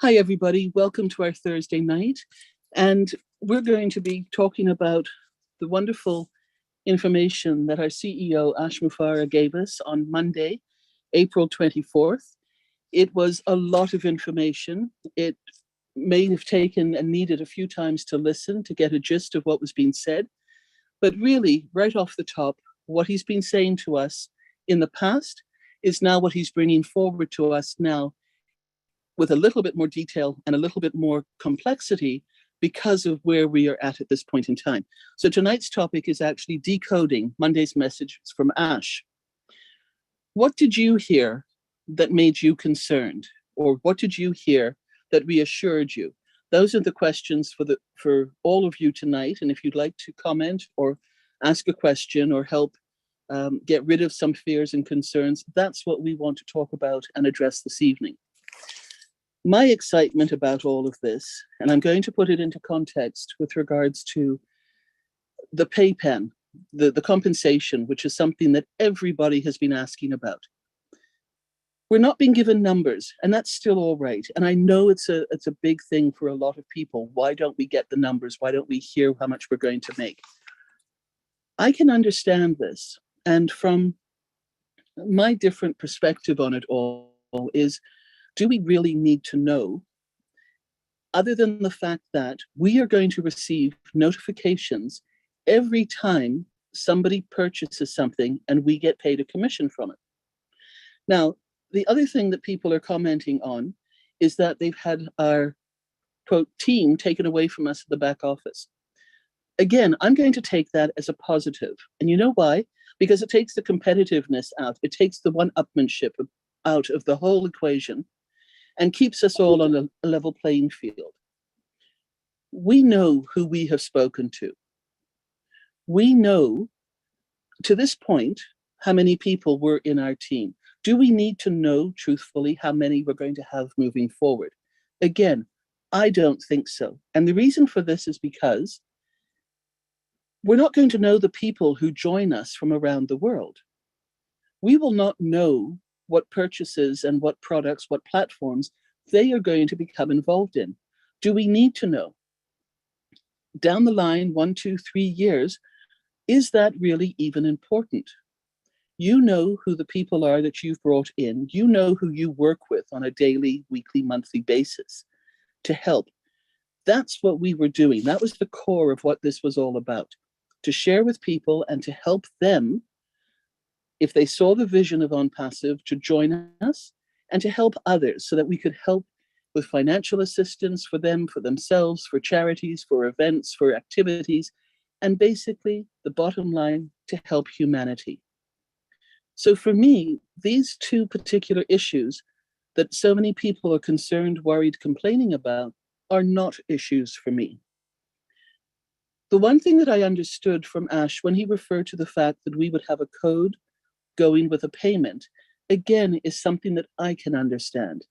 Hi, everybody. Welcome to our Thursday night. And we're going to be talking about the wonderful information that our CEO, Ash Mufarah, gave us on Monday, April 24th. It was a lot of information. It may have taken and needed a few times to listen to get a gist of what was being said. But really, right off the top, what he's been saying to us in the past is now what he's bringing forward to us now with a little bit more detail and a little bit more complexity because of where we are at this point in time. So tonight's topic is actually decoding Monday's message from Ash. What did you hear that made you concerned? Or what did you hear that reassured you? Those are the questions for all of you tonight. And if you'd like to comment or ask a question or help get rid of some fears and concerns, that's what we want to talk about and address this evening. My excitement about all of this, and I'm going to put it into context with regards to the pay pen, the compensation, which is something that everybody has been asking about. We're not being given numbers, and that's still all right. And I know it's a big thing for a lot of people. Why don't we get the numbers? Why don't we hear how much we're going to make? I can understand this. And from my different perspective on it all is, do we really need to know, other than the fact that we are going to receive notifications every time somebody purchases something and we get paid a commission from it? Now, the other thing that people are commenting on is that they've had our, quote, team taken away from us at the back office. Again, I'm going to take that as a positive. And you know why? Because it takes the competitiveness out. It takes the one-upmanship out of the whole equation and keeps us all on a level playing field. We know who we have spoken to. We know, to this point, how many people were in our team. Do we need to know, truthfully, how many we're going to have moving forward? Again, I don't think so. And the reason for this is because we're not going to know the people who join us from around the world. We will not know what purchases and what products, what platforms they are going to become involved in. Do we need to know? Down the line, 1, 2, 3 years, is that really even important? You know who the people are that you've brought in. You know who you work with on a daily, weekly, monthly basis to help. That's what we were doing. That was the core of what this was all about, to share with people and to help them, if they saw the vision of OnPassive, to join us and to help others so that we could help with financial assistance for them, for themselves, for charities, for events, for activities, and basically, the bottom line, to help humanity. So for me, these two particular issues that so many people are concerned, worried, complaining about are not issues for me. The one thing that I understood from Ash when he referred to the fact that we would have a code going with a payment, again, is something that I can understand.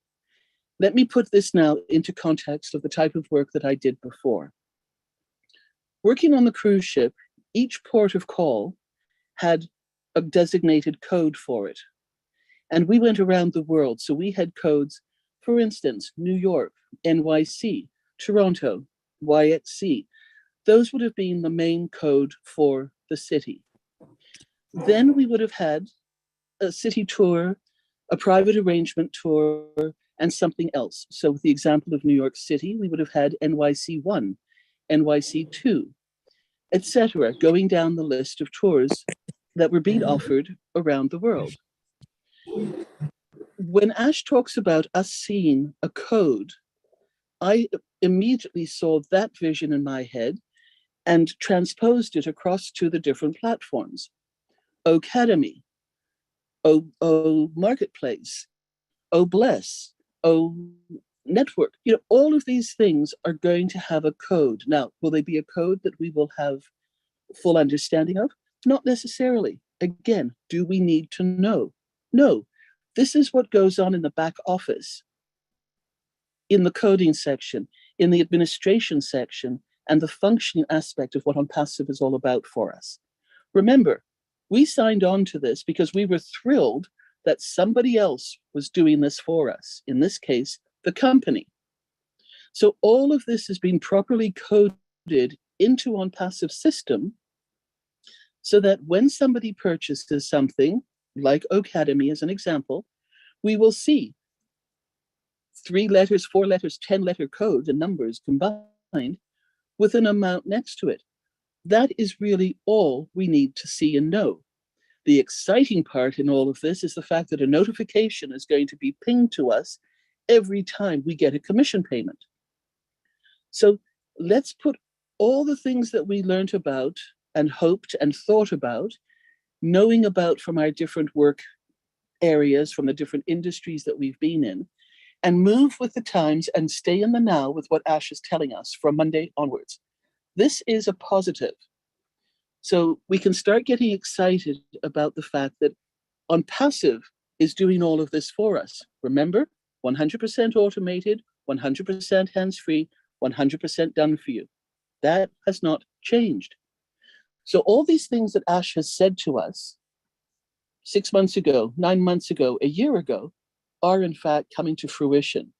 Let me put this now into context of the type of work that I did before. Working on the cruise ship, each port of call had a designated code for it. And we went around the world. So we had codes, for instance, New York, NYC, Toronto, YXC. Those would have been the main code for the city. Then we would have had a city tour, a private arrangement tour, and something else. So with the example of New York City, we would have had NYC1, NYC2, etc., going down the list of tours that were being offered around the world. When Ash talks about us seeing a code, I immediately saw that vision in my head and transposed it across to the different platforms. Academy, O Marketplace, O Bless, O Network. You know, all of these things are going to have a code. Now, will they be a code that we will have full understanding of? Not necessarily. Again, do we need to know? No. This is what goes on in the back office, in the coding section, in the administration section, and the functioning aspect of what OnPassive is all about for us. Remember, we signed on to this because we were thrilled that somebody else was doing this for us. In this case, the company. So all of this has been properly coded into OnPassive system so that when somebody purchases something, like Academy as an example, we will see 3 letters, 4 letters, 10-letter code, the numbers combined, with an amount next to it. That is really all we need to see and know. The exciting part in all of this is the fact that a notification is going to be pinged to us every time we get a commission payment. So let's put all the things that we learned about and hoped and thought about, knowing about from our different work areas, from the different industries that we've been in, and move with the times and stay in the now with what Ash is telling us from Monday onwards. This is a positive. So we can start getting excited about the fact that OnPassive is doing all of this for us. Remember, 100% automated, 100% hands-free, 100% done for you. That has not changed. So all these things that Ash has said to us 6 months ago, 9 months ago, a year ago, are in fact coming to fruition.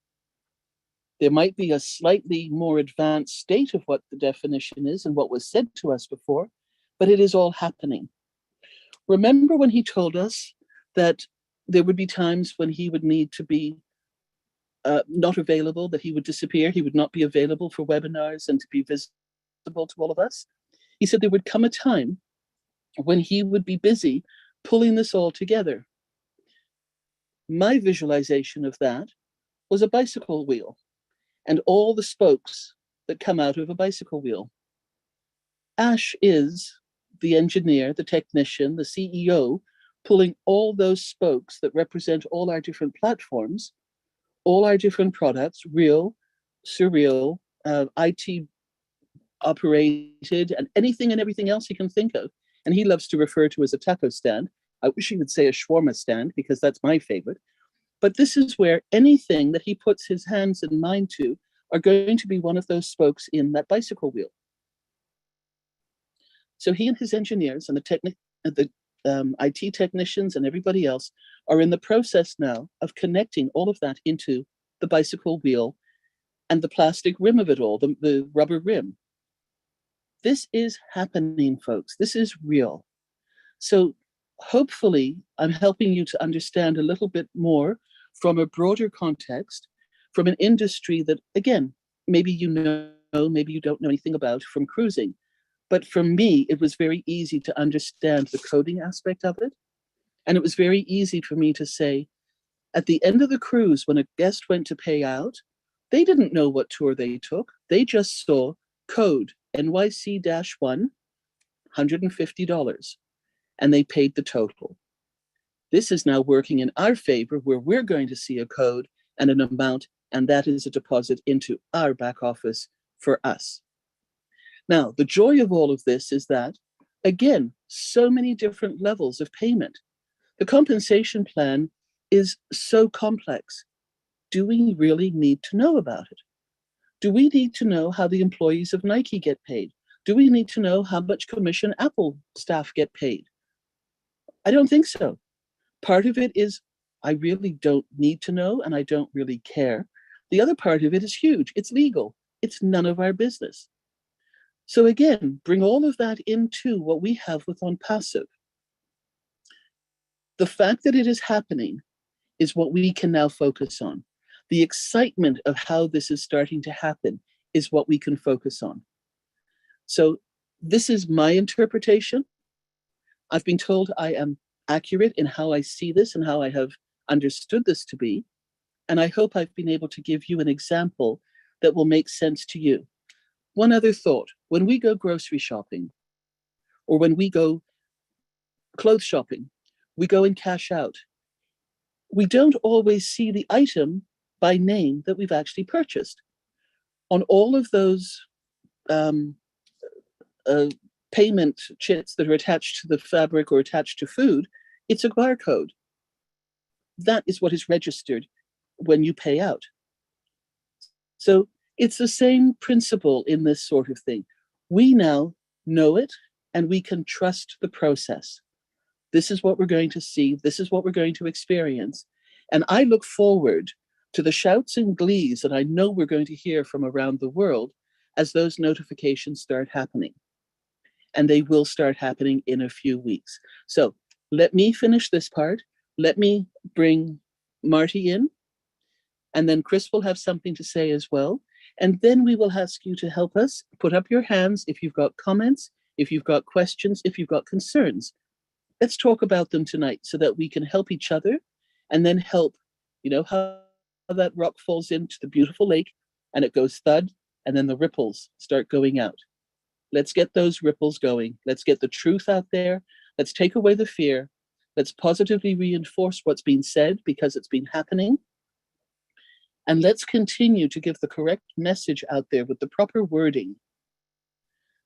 There might be a slightly more advanced state of what the definition is and what was said to us before, but it is all happening. Remember when he told us that there would be times when he would need to be not available, that he would disappear, he would not be available for webinars and to be visible to all of us? He said there would come a time when he would be busy pulling this all together. My visualization of that was a bicycle wheel and all the spokes that come out of a bicycle wheel. Ash is the engineer, the technician, the CEO, pulling all those spokes that represent all our different platforms, all our different products, real, surreal, IT operated, and anything and everything else he can think of. And he loves to refer to as a taco stand. I wish he would say a shawarma stand because that's my favorite. But this is where anything that he puts his hands and mind to are going to be one of those spokes in that bicycle wheel. So he and his engineers and the IT technicians and everybody else are in the process now of connecting all of that into the bicycle wheel and the plastic rim of it all, the rubber rim. This is happening, folks. This is real. So hopefully I'm helping you to understand a little bit more from a broader context, from an industry that, again, maybe you know, maybe you don't know anything about from cruising. But for me, it was very easy to understand the coding aspect of it. And it was very easy for me to say, at the end of the cruise, when a guest went to pay out, they didn't know what tour they took. They just saw code NYC-1, $150, and they paid the total. This is now working in our favor, where we're going to see a code and an amount, and that is a deposit into our back office for us. Now, the joy of all of this is that, again, so many different levels of payment. The compensation plan is so complex. Do we really need to know about it? Do we need to know how the employees of Nike get paid? Do we need to know how much commission Apple staff get paid? I don't think so. Part of it is I really don't need to know and I don't really care. The other part of it is huge. It's legal. It's none of our business. So again, bring all of that into what we have with OnPassive. The fact that it is happening is what we can now focus on. The excitement of how this is starting to happen is what we can focus on. So this is my interpretation. I've been told I am accurate in how I see this and how I have understood this to be. And I hope I've been able to give you an example that will make sense to you. One other thought, when we go grocery shopping, or when we go clothes shopping, we go and cash out, we don't always see the item by name that we've actually purchased. On all of those payment chits that are attached to the fabric or attached to food, it's a barcode. That is what is registered when you pay out. So it's the same principle in this sort of thing. We now know it and we can trust the process. This is what we're going to see. This is what we're going to experience. And I look forward. to the shouts and glees that I know we're going to hear from around the world as those notifications start happening. And they will start happening in a few weeks. So let me finish this part. Let me bring Marty in, and then Chris will have something to say as well. And then we will ask you to help us. Put up your hands if you've got comments, if you've got questions, if you've got concerns. Let's talk about them tonight so that we can help each other and then help, how that rock falls into the beautiful lake and it goes thud, and then the ripples start going out. Let's get those ripples going. Let's get the truth out there. Let's take away the fear. Let's positively reinforce what's been said because it's been happening. And let's continue to give the correct message out there with the proper wording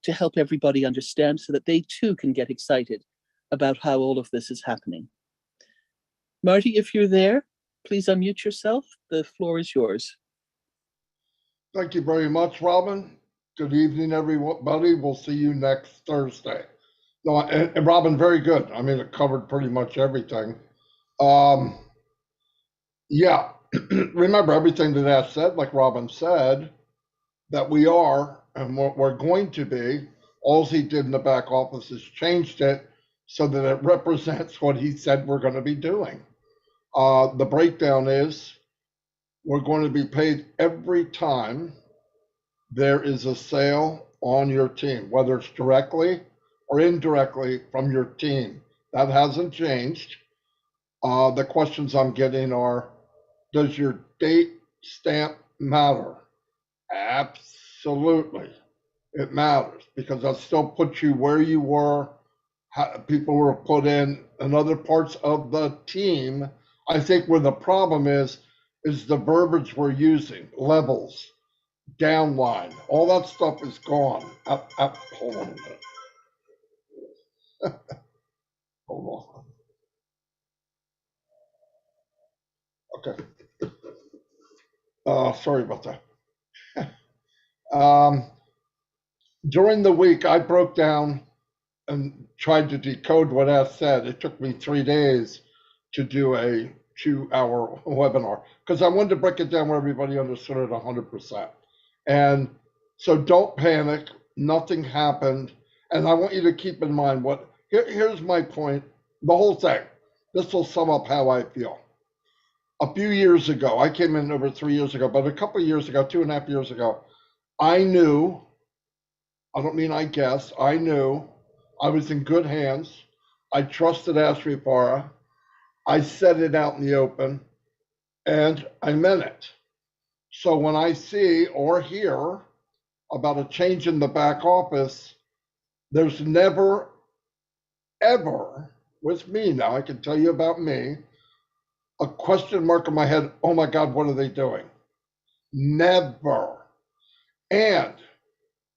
to help everybody understand so that they too can get excited about how all of this is happening. Marty, if you're there, please unmute yourself. The floor is yours. Thank you very much, Robin. Good evening, everybody. We'll see you next Thursday. No, and Robin, very good. I mean, it covered pretty much everything. Yeah, remember everything that Ash said, like Robin said, that we are and what we're going to be. All he did in the back office is changed it so that it represents what he said we're going to be doing. The breakdown is we're going to be paid every time there is a sale on your team, whether it's directly or indirectly from your team. That hasn't changed. The questions I'm getting are, does your date stamp matter? Absolutely. It matters because that still puts you where you were. People were put in other parts of the team. I think where the problem is the verbiage we're using, levels, downline, all that stuff is gone. Hold on a minute. Hold on. Okay. Sorry about that. During the week, I broke down and tried to decode what Ash said. It took me 3 days to do a 2-hour webinar because I wanted to break it down where everybody understood it 100%. And so don't panic. Nothing happened. And I want you to keep in mind here's my point. The whole thing. This will sum up how I feel. A few years ago, I came in over 3 years ago, but a couple of years ago, 2.5 years ago, I knew, I don't mean I guess, I knew I was in good hands. I trusted Ashri Farah. I said it out in the open, and I meant it. So when I see or hear about a change in the back office, there's never, ever, with me now, I can tell you about me, a question mark in my head, oh my God, what are they doing? Never. And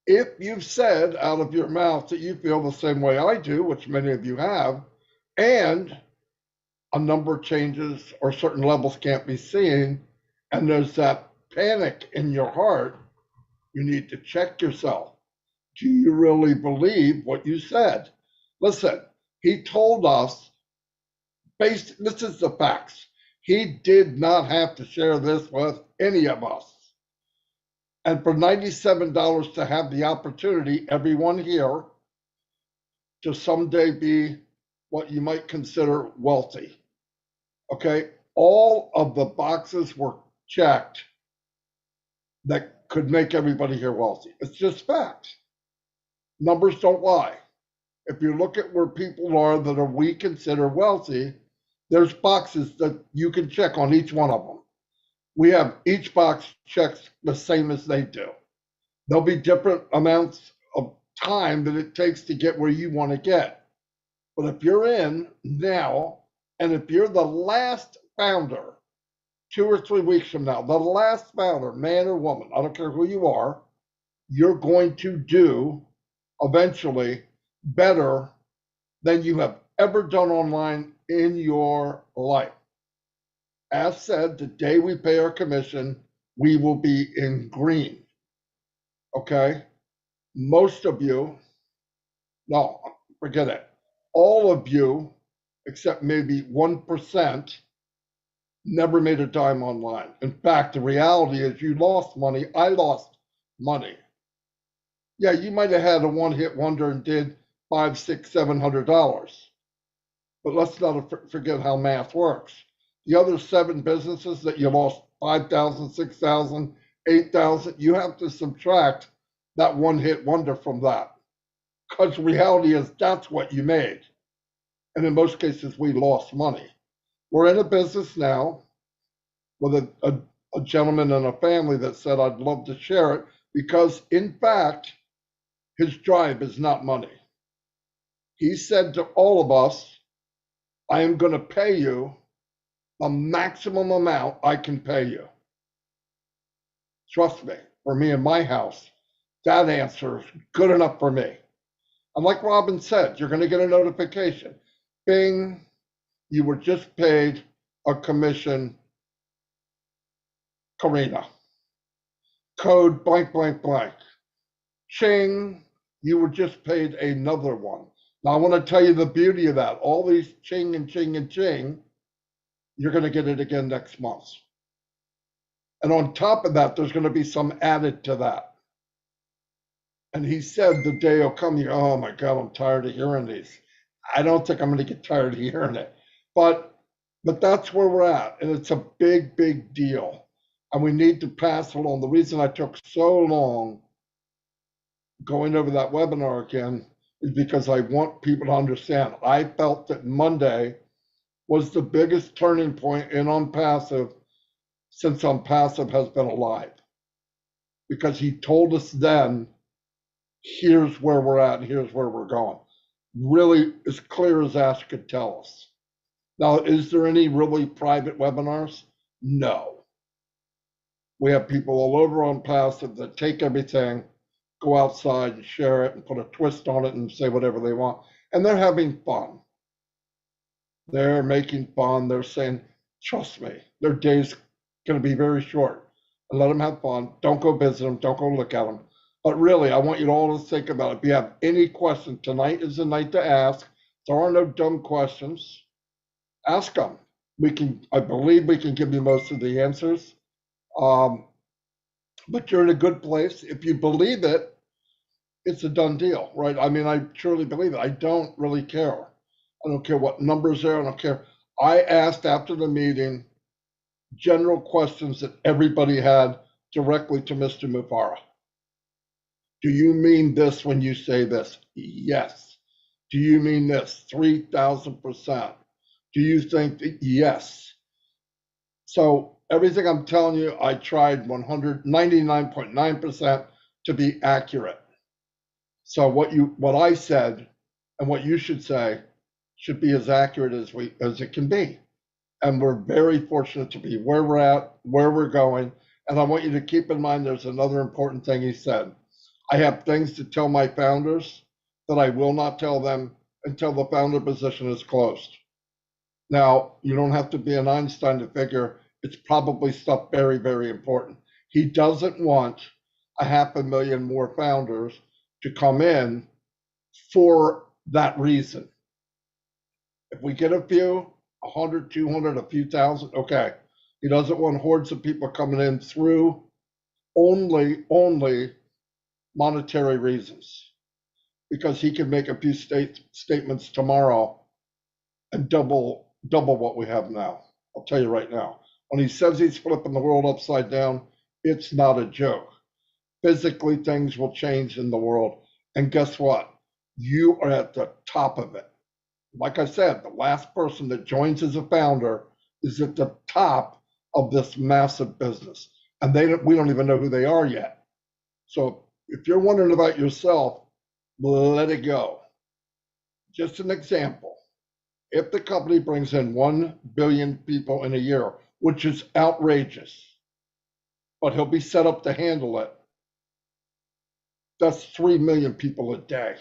if you've said out of your mouth that you feel the same way I do, which many of you have, and a number of changes or certain levels can't be seen, and there's that panic in your heart, you need to check yourself. Do you really believe what you said? Listen, he told us, this is the facts. He did not have to share this with any of us. And for $97 to have the opportunity, everyone here, to someday be what you might consider wealthy. Okay, all of the boxes were checked that could make everybody here wealthy. It's just facts. Numbers don't lie. If you look at where people are that we consider wealthy, there's boxes that you can check on each one of them. We have each box checked the same as they do. There'll be different amounts of time that it takes to get where you want to get. But if you're in now, and if you're the last founder, 2 or 3 weeks from now, the last founder, man or woman, I don't care who you are, you're going to do eventually better than you have ever done online in your life. As said, the day we pay our commission, we will be in green. Okay? Most of you, no, forget it. All of you, except maybe 1%, never made a dime online. In fact, the reality is you lost money. I lost money. Yeah, you might have had a one-hit wonder and did $500, $600, $700. But let's not forget how math works. The other 7 businesses that you lost 5,000, 6,000, 8,000, you have to subtract that one-hit wonder from that. Because reality is that's what you made. And in most cases, we lost money. We're in a business now with a gentleman and a family that said, I'd love to share it because, in fact, his drive is not money. He said to all of us, I am going to pay you the maximum amount I can pay you. Trust me, for me in my house, that answer is good enough for me. And like Robin said, you're going to get a notification. Bing, you were just paid a commission, Karina. Code blank, blank, blank. Ching, you were just paid another one. Now, I want to tell you the beauty of that. All these ching and ching and ching, you're going to get it again next month. And on top of that, there's going to be some added to that. And he said the day will come, you go, oh my God, I'm tired of hearing these. I don't think I'm going to get tired of hearing it. But that's where we're at. And it's a big, big deal. And we need to pass it on. The reason I took so long going over that webinar again is because I want people to understand. I felt that Monday was the biggest turning point in OnPassive since OnPassive has been alive. Because he told us then, here's where we're at, and here's where we're going. Really as clear as Ash could tell us. Now, is there any really private webinars? No. We have people all over OnPassive that take everything, go outside and share it and put a twist on it and say whatever they want. And they're having fun. They're making fun. They're saying, trust me, their day's going to be very short. And let them have fun. Don't go visit them. Don't go look at them. But really, I want you all to think about it. If you have any questions, tonight is the night to ask. There are no dumb questions. Ask them. I believe we can give you most of the answers. But you're in a good place. If you believe it, it's a done deal, right? I mean, I truly believe it. I don't really care. I don't care what numbers there. I don't care. I asked after the meeting general questions that everybody had directly to Mr. Mufara. Do you mean this when you say this? Yes. Do you mean this? 3,000%. Do you think that? Yes. So everything I'm telling you, I tried 199.9% to be accurate. So what I said and what you should say should be as accurate as it can be. And we're very fortunate to be where we're at, where we're going. And I want you to keep in mind there's another important thing he said. I have things to tell my founders that I will not tell them until the founder position is closed. Now, you don't have to be an Einstein to figure it's probably stuff very, very important. He doesn't want 500,000 more founders to come in for that reason. If we get a few, 100, 200, a few thousand, okay. He doesn't want hordes of people coming in through only monetary reasons, because he can make a few statements tomorrow and double what we have now. I'll tell you right now. When he says he's flipping the world upside down, it's not a joke. Physically, things will change in the world. And guess what? You are at the top of it. Like I said, the last person that joins as a founder is at the top of this massive business. And we don't even know who they are yet. So if you're wondering about yourself, let it go. Just an example. If the company brings in 1 billion people in a year, which is outrageous, but he'll be set up to handle it, that's 3 million people a day.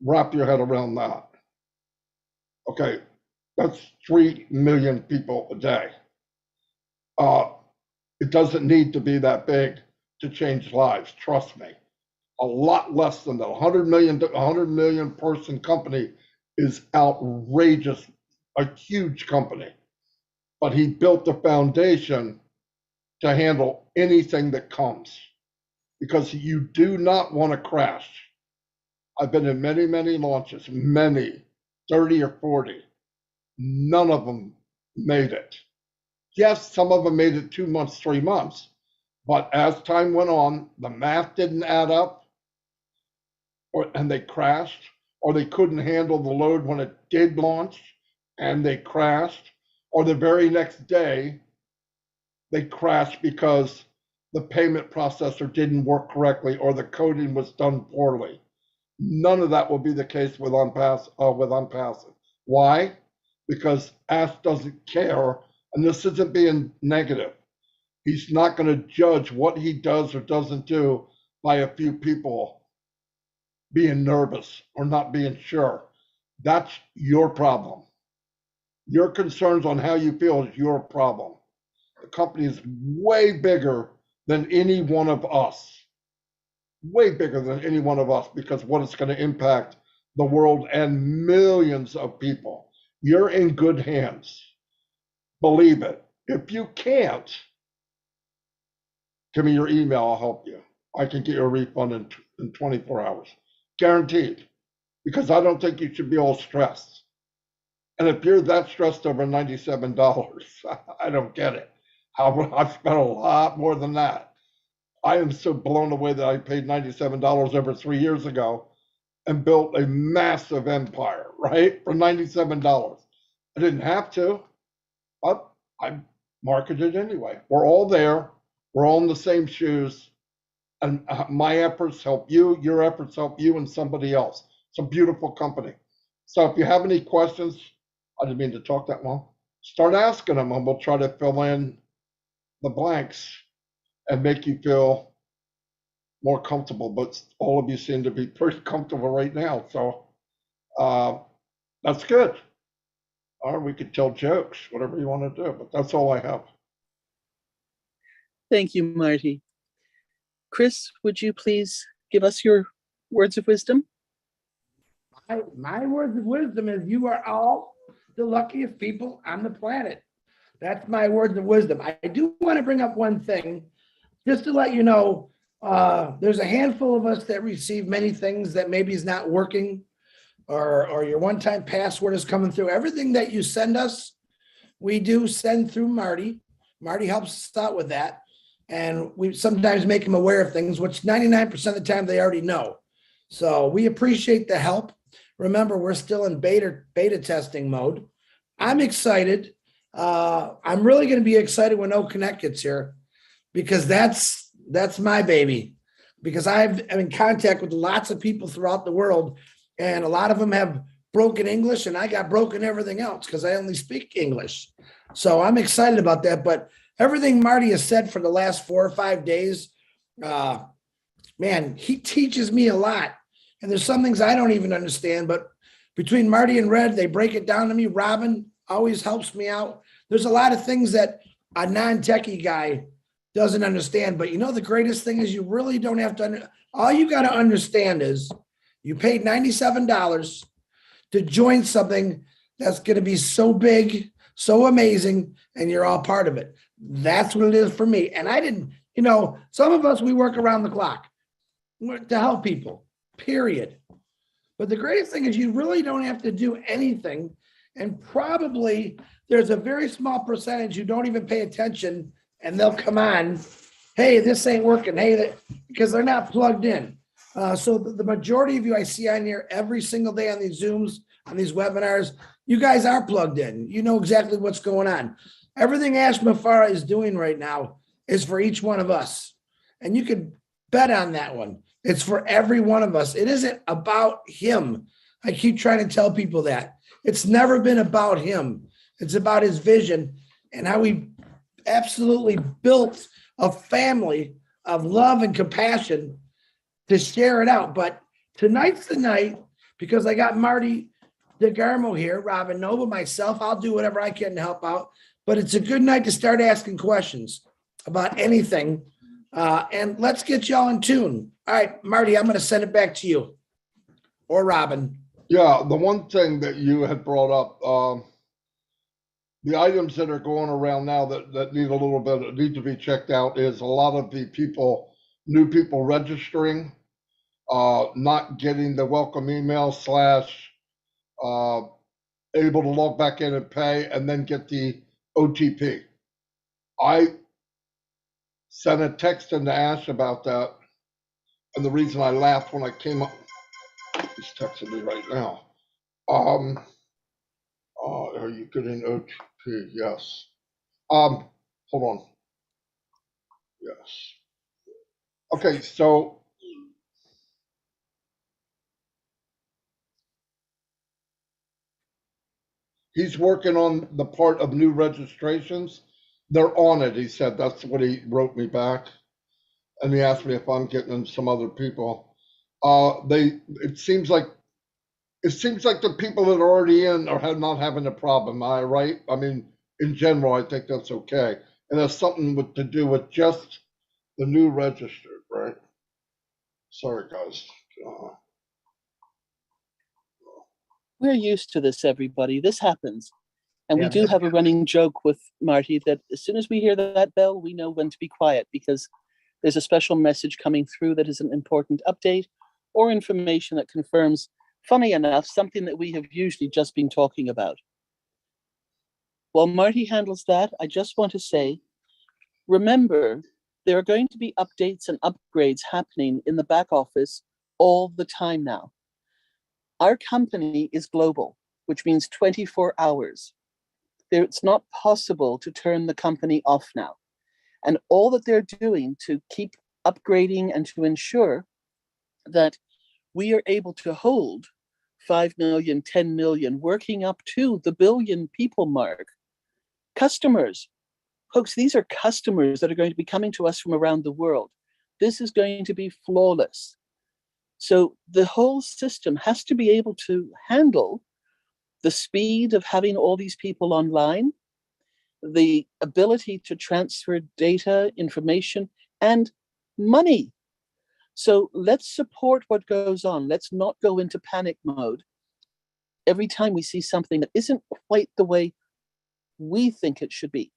Wrap your head around that. Okay, that's 3 million people a day. It doesn't need to be that big to change lives, trust me. A lot less than that. 100 million person company is outrageous, a huge company. but he built the foundation to handle anything that comes, because you do not want to crash. I've been in many, many launches, many, 30 or 40. None of them made it. Yes, some of them made it 2 months, 3 months, but as time went on, the math didn't add up, and they crashed, or they couldn't handle the load when it did launch, and they crashed, or the very next day, they crashed because the payment processor didn't work correctly or the coding was done poorly. None of that will be the case with Unpassive. Why? Because Ash doesn't care, and this isn't being negative. He's not going to judge what he does or doesn't do by a few people being nervous or not being sure. That's your problem. Your concerns on how you feel is your problem. The company is way bigger than any one of us. Way bigger than any one of us, because what it's going to impact the world and millions of people. You're in good hands. Believe it. If you can't, give me your email, I'll help you. I can get you a refund in 24 hours. Guaranteed. Because I don't think you should be all stressed. And if you're that stressed over $97, I don't get it. I've spent a lot more than that. I am so blown away that I paid $97 over 3 years ago and built a massive empire, right? For $97. I didn't have to, but I marketed anyway. We're all there. We're all in the same shoes. And my efforts help you. Your efforts help you and somebody else. It's a beautiful company. So if you have any questions, I didn't mean to talk that long. Start asking them, and we'll try to fill in the blanks and make you feel more comfortable. But all of you seem to be pretty comfortable right now, so that's good. Or we could tell jokes, whatever you want to do, but that's all I have. Thank you, Marty. Chris, would you please give us your words of wisdom? My words of wisdom is you are all the luckiest people on the planet. That's my words of wisdom. I do want to bring up one thing, just to let you know, there's a handful of us that receive many things that maybe is not working, or your one-time password is coming through. Everything that you send us, we do send through Marty. Marty helps us out with that. And we sometimes make them aware of things, which 99% of the time they already know. So we appreciate the help. Remember, we're still in beta testing mode. I'm excited. I'm really going to be excited when OConnect gets here, because that's my baby. Because I'm in contact with lots of people throughout the world, and a lot of them have broken English, and I got broken everything else because I only speak English. So I'm excited about that. But everything Marty has said for the last 4 or 5 days, man, he teaches me a lot. And there's some things I don't even understand, but between Marty and Red, they break it down to me. Robin always helps me out. There's a lot of things that a non-techie guy doesn't understand. But you know, the greatest thing is you really don't have to, all you got to understand is you paid $97 to join something that's going to be so big, so amazing, and you're all part of it. That's what it is for me. And I didn't, you know, some of us, we work around the clock to help people, period. But the greatest thing is you really don't have to do anything. And probably there's a very small percentage who don't even pay attention, and they'll come on, hey, this ain't working. Hey, because they're not plugged in. So the majority of you I see on here every single day on these Zooms, on these webinars, you guys are plugged in. You know exactly what's going on. Everything Ash Mafara is doing right now is for each one of us. And you can bet on that one. It's for every one of us. It isn't about him. I keep trying to tell people that. It's never been about him. It's about his vision and how he absolutely built a family of love and compassion to share it out. But tonight's the night, because I got Marty DeGarmo here, Robin Nova, myself. I'll do whatever I can to help out. But it's a good night to start asking questions about anything. And let's get y'all in tune. All right, Marty, I'm going to send it back to you, or Robin. Yeah, the one thing that you had brought up, the items that are going around now that need a little bit, need to be checked out is a lot of the people, new people registering, not getting the welcome email slash, able to log back in and pay and then get the OTP. I sent a text into Ash about that. And the reason I laughed when I came up, he's texting me right now. Are you getting OTP? Yes. Hold on. Yes. Okay, so he's working on the part of new registrations. They're on it, he said. That's what he wrote me back. And he asked me if I'm getting some other people. It seems like the people that are already in are not having a problem. Am I right? I mean, in general, I think that's okay. And that's something to do with just the new registered, right? Sorry, guys. We're used to this, everybody. This happens. And we Yeah, do have a running joke with Marty that as soon as we hear that bell, we know when to be quiet because there's a special message coming through that is an important update or information that confirms, funny enough, something that we have usually just been talking about. While Marty handles that, I just want to say, remember, there are going to be updates and upgrades happening in the back office all the time now. Our company is global, which means 24 hours. It's not possible to turn the company off now. And all that they're doing to keep upgrading and to ensure that we are able to hold 5 million, 10 million, working up to the billion people mark. Customers, folks, these are customers that are going to be coming to us from around the world. This is going to be flawless. So the whole system has to be able to handle the speed of having all these people online, the ability to transfer data, information, and money. So let's support what goes on. Let's not go into panic mode every time we see something that isn't quite the way we think it should be.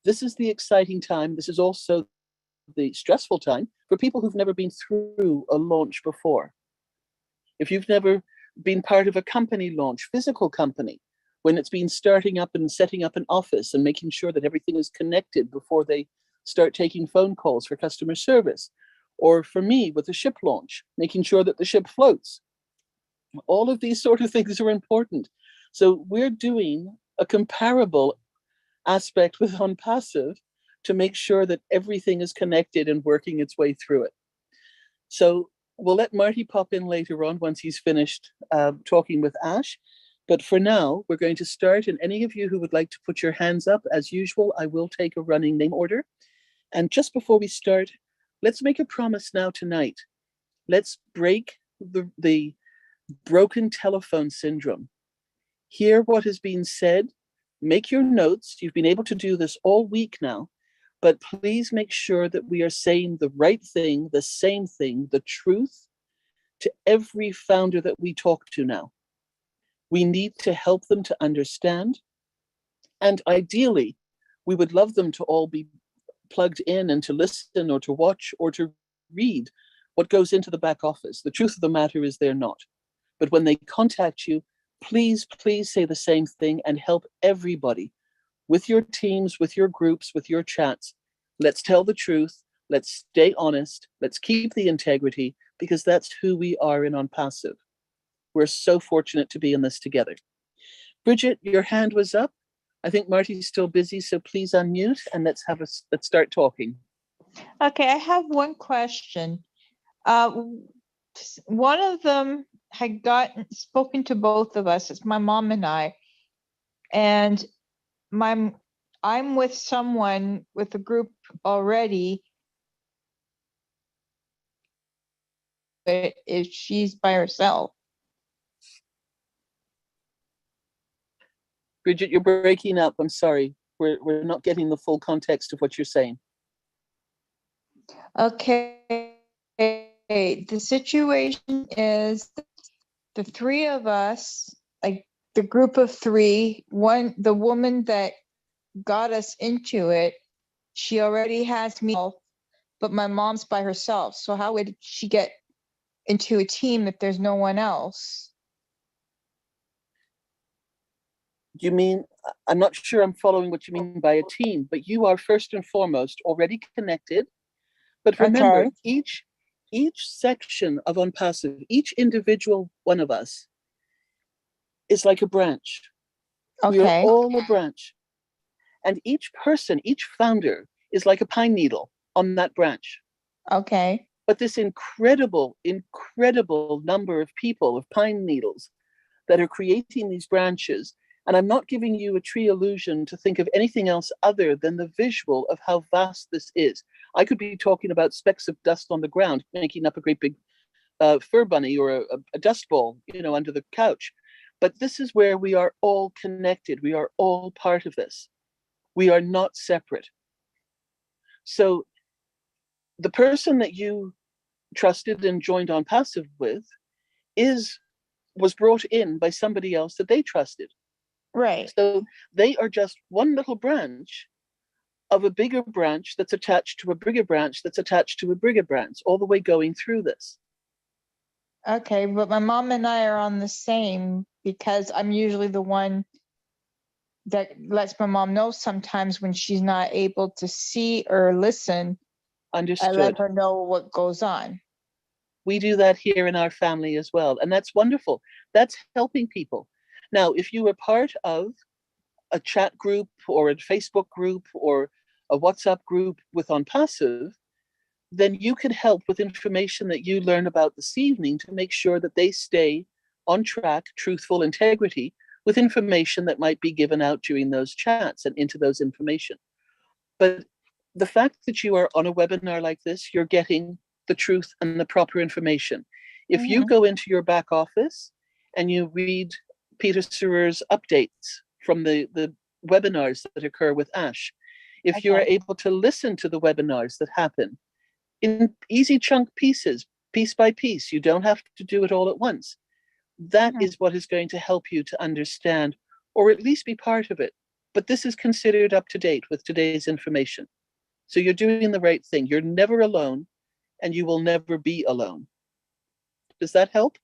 This is the exciting time. This is also the stressful time for people who've never been through a launch before. If you've never been part of a company launch, physical company, when it's been starting up and setting up an office and making sure that everything is connected before they start taking phone calls for customer service. Or for me, with the ship launch, making sure that the ship floats. All of these sort of things are important. So we're doing a comparable aspect with OnPassive to make sure that everything is connected and working its way through it. So we'll let Marty pop in later on once he's finished talking with Ash. But for now, we're going to start. And any of you who would like to put your hands up, as usual, I will take a running name order. And just before we start, let's make a promise now tonight. Let's break the broken telephone syndrome. Hear what has been said. Make your notes. You've been able to do this all week now. But please make sure that we are saying the right thing, the same thing, the truth to every founder that we talk to now. We need to help them to understand. And ideally, we would love them to all be plugged in and to listen or to watch or to read what goes into the back office. The truth of the matter is they're not. But when they contact you, please say the same thing and help everybody with your teams, with your groups, with your chats. Let's tell the truth. Let's stay honest. Let's keep the integrity because that's who we are in OnPassive. We're so fortunate to be in this together. Bridget, your hand was up. I think Marty's still busy, so please unmute and let's start talking. Okay, I have one question. One of them had spoken to both of us. It's my mom and I, and I'm with someone with a group already. But if she's by herself. Bridget, you're breaking up. I'm sorry. We're not getting the full context of what you're saying. Okay. The situation is the three of us, like the group of three, the woman that got us into it, she already has me, but my mom's by herself. So how would she get into a team if there's no one else? You mean, I'm not sure I'm following what you mean by a team, but you are first and foremost already connected. But remember, Okay. each section of Unpassive, each individual one of us is like a branch. We are Okay. all a branch. And each person, each founder is like a pine needle on that branch. Okay. But this incredible, incredible number of people, of pine needles that are creating these branches. And I'm not giving you a tree illusion to think of anything else other than the visual of how vast this is. I could be talking about specks of dust on the ground, making up a great big fur bunny or a dust ball, under the couch. But this is where we are all connected. We are all part of this. We are not separate. So the person that you trusted and joined on passive with was brought in by somebody else that they trusted. Right. So they are just one little branch of a bigger branch that's attached to a bigger branch that's attached to a bigger branch, all the way going through this. Okay, but my mom and I are on the same because I'm usually the one that lets my mom know sometimes when she's not able to see or listen. Understood. I let her know what goes on. We do that here in our family as well. And that's wonderful. That's helping people. Now, if you were part of a chat group or a Facebook group or a WhatsApp group with On Passive, then you can help with information that you learn about this evening to make sure that they stay on track, truthful integrity, with information that might be given out during those chats and into those information. But the fact that you are on a webinar like this, you're getting the truth and the proper information. If you go into your back office and you read Peter Serer's updates from the webinars that occur with Ash, if you are able to listen to the webinars that happen in easy chunk pieces, piece by piece, you don't have to do it all at once. That is what is going to help you to understand, or at least be part of it. But this is considered up to date with today's information. So you're doing the right thing. You're never alone, and you will never be alone. Does that help?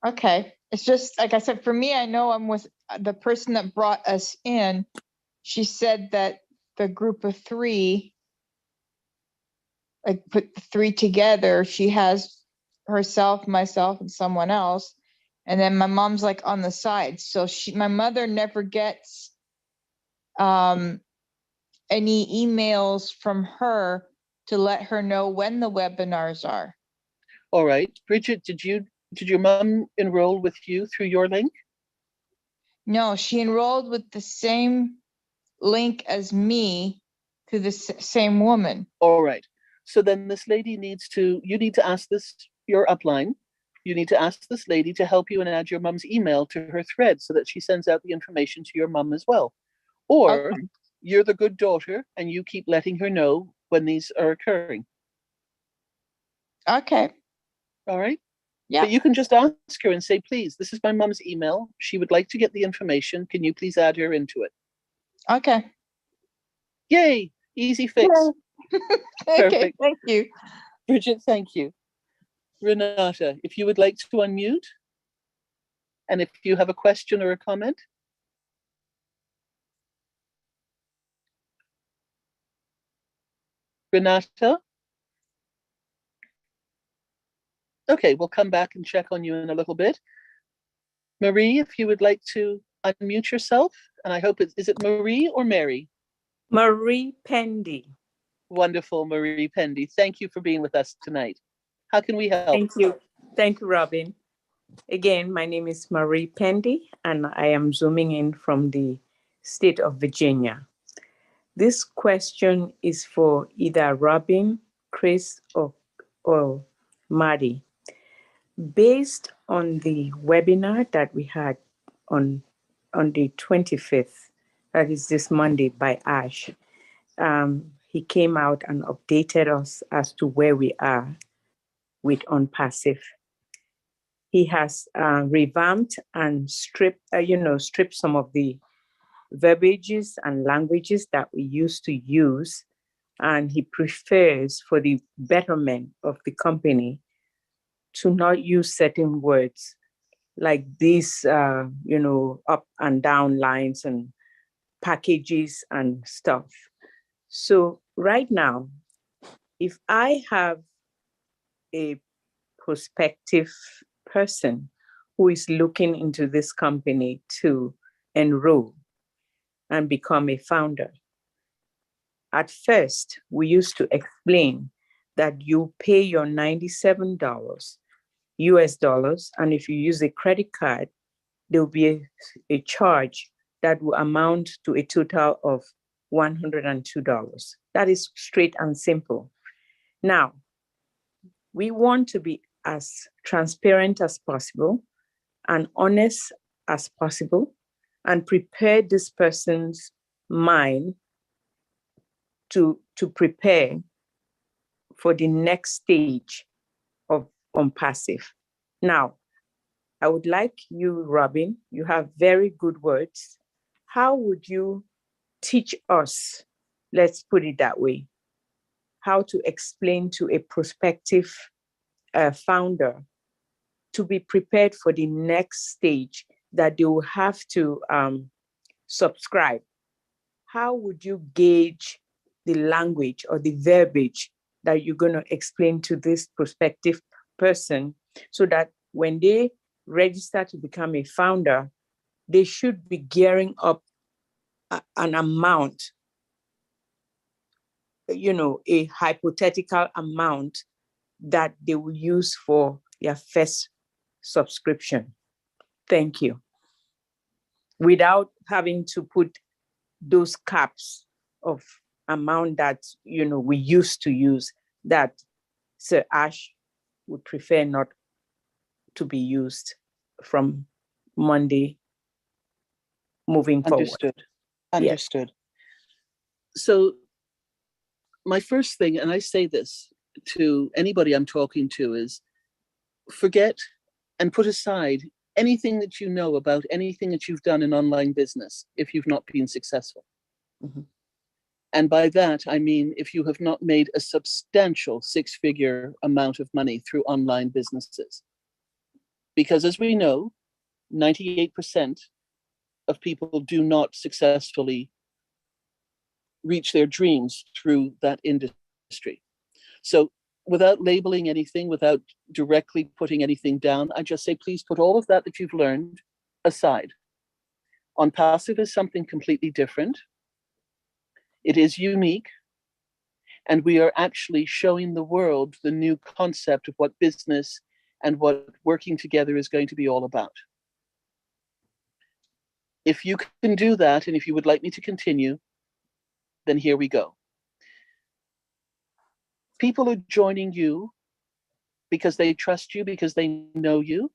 Okay. It's just, like I said, for me, I know I'm with the person that brought us in. She said that the group of three, like put the three together, she has herself, myself, and someone else. And then my mom's like on the side. So my mother never gets any emails from her to let her know when the webinars are. All right. Bridget, did your mom enroll with you through your link? No, she enrolled with the same link as me to the same woman. All right. So then this lady you need to ask your upline, you need to ask this lady to help you and add your mom's email to her thread so that she sends out the information to your mom as well. Or you're the good daughter and you keep letting her know when these are occurring. Okay. All right. Yeah. But you can just ask her and say, please, this is my mom's email. She would like to get the information. Can you please add her into it? Okay. Yay. Easy fix. Okay, Perfect. thank you. Bridget, thank you. Renata, if you would like to unmute, and if you have a question or a comment. Renata? Okay, we'll come back and check on you in a little bit. Marie, if you would like to unmute yourself, and I hope is it Marie or Mary? Marie Pendy. Wonderful, Marie Pendy. Thank you for being with us tonight. How can we help? Thank you. Thank you, Robin. Again, my name is Marie Pendy, and I am zooming in from the state of Virginia. This question is for either Robin, Chris, or MARTY. Based on the webinar that we had on the 25th, that is this Monday, by Ash, he came out and updated us as to where we are with On Passive. He has revamped and stripped some of the verbiages and languages that we used to use. And he prefers, for the betterment of the company, to not use certain words like these, up and down lines and packages and stuff. So right now, if I have a prospective person who is looking into this company to enroll and become a founder, at first, we used to explain that you pay your $97 US dollars, and if you use a credit card, there will be a charge that will amount to a total of $102. That is straight and simple. Now, we want to be as transparent as possible and honest as possible and prepare this person's mind to prepare for the next stage of passive. Now, I would like you, Robin, you have very good words. How would you teach us, let's put it that way, how to explain to a prospective founder to be prepared for the next stage that they will have to subscribe? How would you gauge the language or the verbiage that you're going to explain to this prospective person so that when they register to become a founder, they should be gearing up an amount, a hypothetical amount that they will use for their first subscription? Thank you. Without having to put those caps of amount that we used to use, that Sir Ash would prefer not to be used from Monday moving forward. Understood. So my first thing, and I say this to anybody I'm talking to, is forget and put aside anything that you know about anything that you've done in online business if you've not been successful. Mm-hmm. And by that, I mean, if you have not made a substantial six-figure amount of money through online businesses. Because as we know, 98% of people do not successfully reach their dreams through that industry. So without labeling anything, without directly putting anything down, I just say, please put all of that you've learned aside. On Passive is something completely different. It is unique. And we are actually showing the world the new concept of what business and what working together is going to be all about. If you can do that, and if you would like me to continue, then here we go. People are joining you because they trust you, because they know you.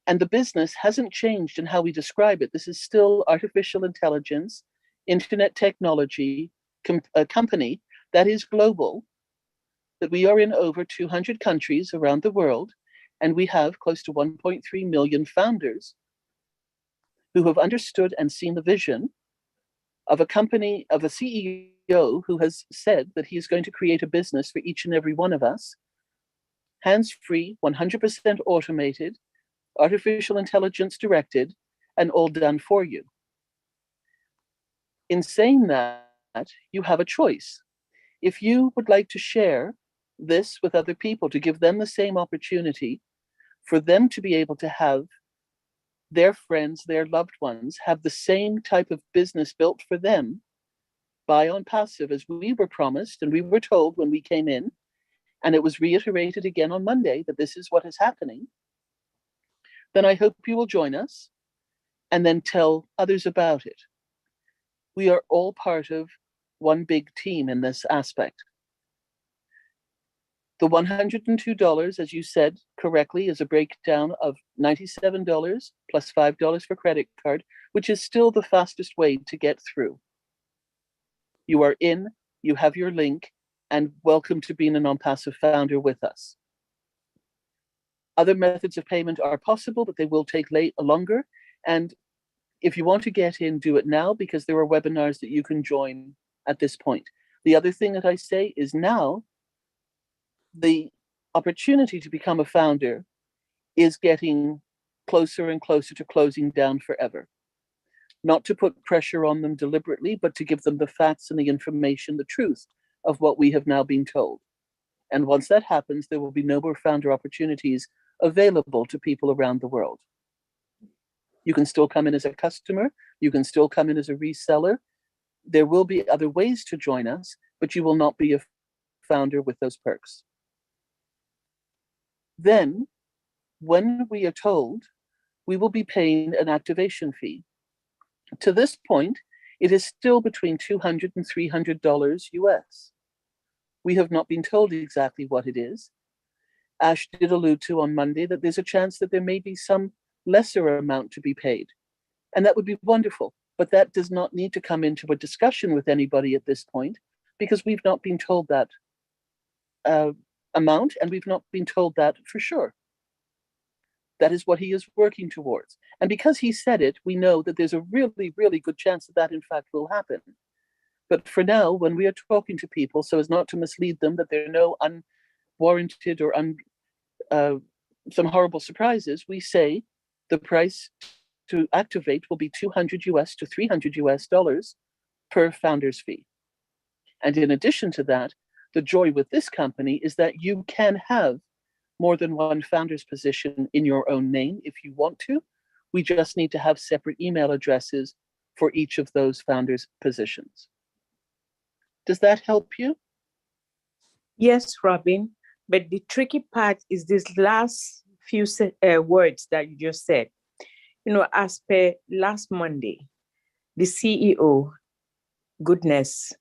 And the business hasn't changed in how we describe it. This is still artificial intelligence, internet technology, a company that is global, that we are in over 200 countries around the world, and we have close to 1.3 million founders who have understood and seen the vision of a company, of a CEO who has said that he is going to create a business for each and every one of us, hands-free, 100% automated, artificial intelligence directed, and all done for you. In saying that, you have a choice. If you would like to share this with other people, to give them the same opportunity, for them to be able to have their friends, their loved ones, have the same type of business built for them by On Passive as we were promised and we were told when we came in, and it was reiterated again on Monday that this is what is happening, then I hope you will join us and then tell others about it. We are all part of one big team in this aspect. The $102, as you said correctly, is a breakdown of $97 plus $5 for credit card, which is still the fastest way to get through. You are in, you have your link, and welcome to being a non-passive founder with us. Other methods of payment are possible, but they will take longer. And if you want to get in, do it now, because there are webinars that you can join at this point. The other thing that I say is now the opportunity to become a founder is getting closer and closer to closing down forever. Not to put pressure on them deliberately, but to give them the facts and the information, the truth of what we have now been told. And once that happens, there will be no more founder opportunities available to people around the world. You can still come in as a customer. You can still come in as a reseller. There will be other ways to join us, but you will not be a founder with those perks. Then, when we are told, we will be paying an activation fee. To this point, it is still between $200 and $300 US. We have not been told exactly what it is. Ash did allude to on Monday that there's a chance that there may be some lesser amount to be paid. And that would be wonderful. But that does not need to come into a discussion with anybody at this point, because we've not been told that amount, and we've not been told that for sure. That is what he is working towards. And because he said it, we know that there's a really, really good chance that that in fact will happen. But for now, when we are talking to people, so as not to mislead them, that there are no unwarranted or some horrible surprises, we say the price to activate will be $200 US to $300 US per founder's fee. And in addition to that, the joy with this company is that you can have more than one founder's position in your own name if you want to. We just need to have separate email addresses for each of those founders' positions. Does that help you? Yes, Robin. But the tricky part is this last few words that you just said. You know, as per last Monday, the CEO, goodness,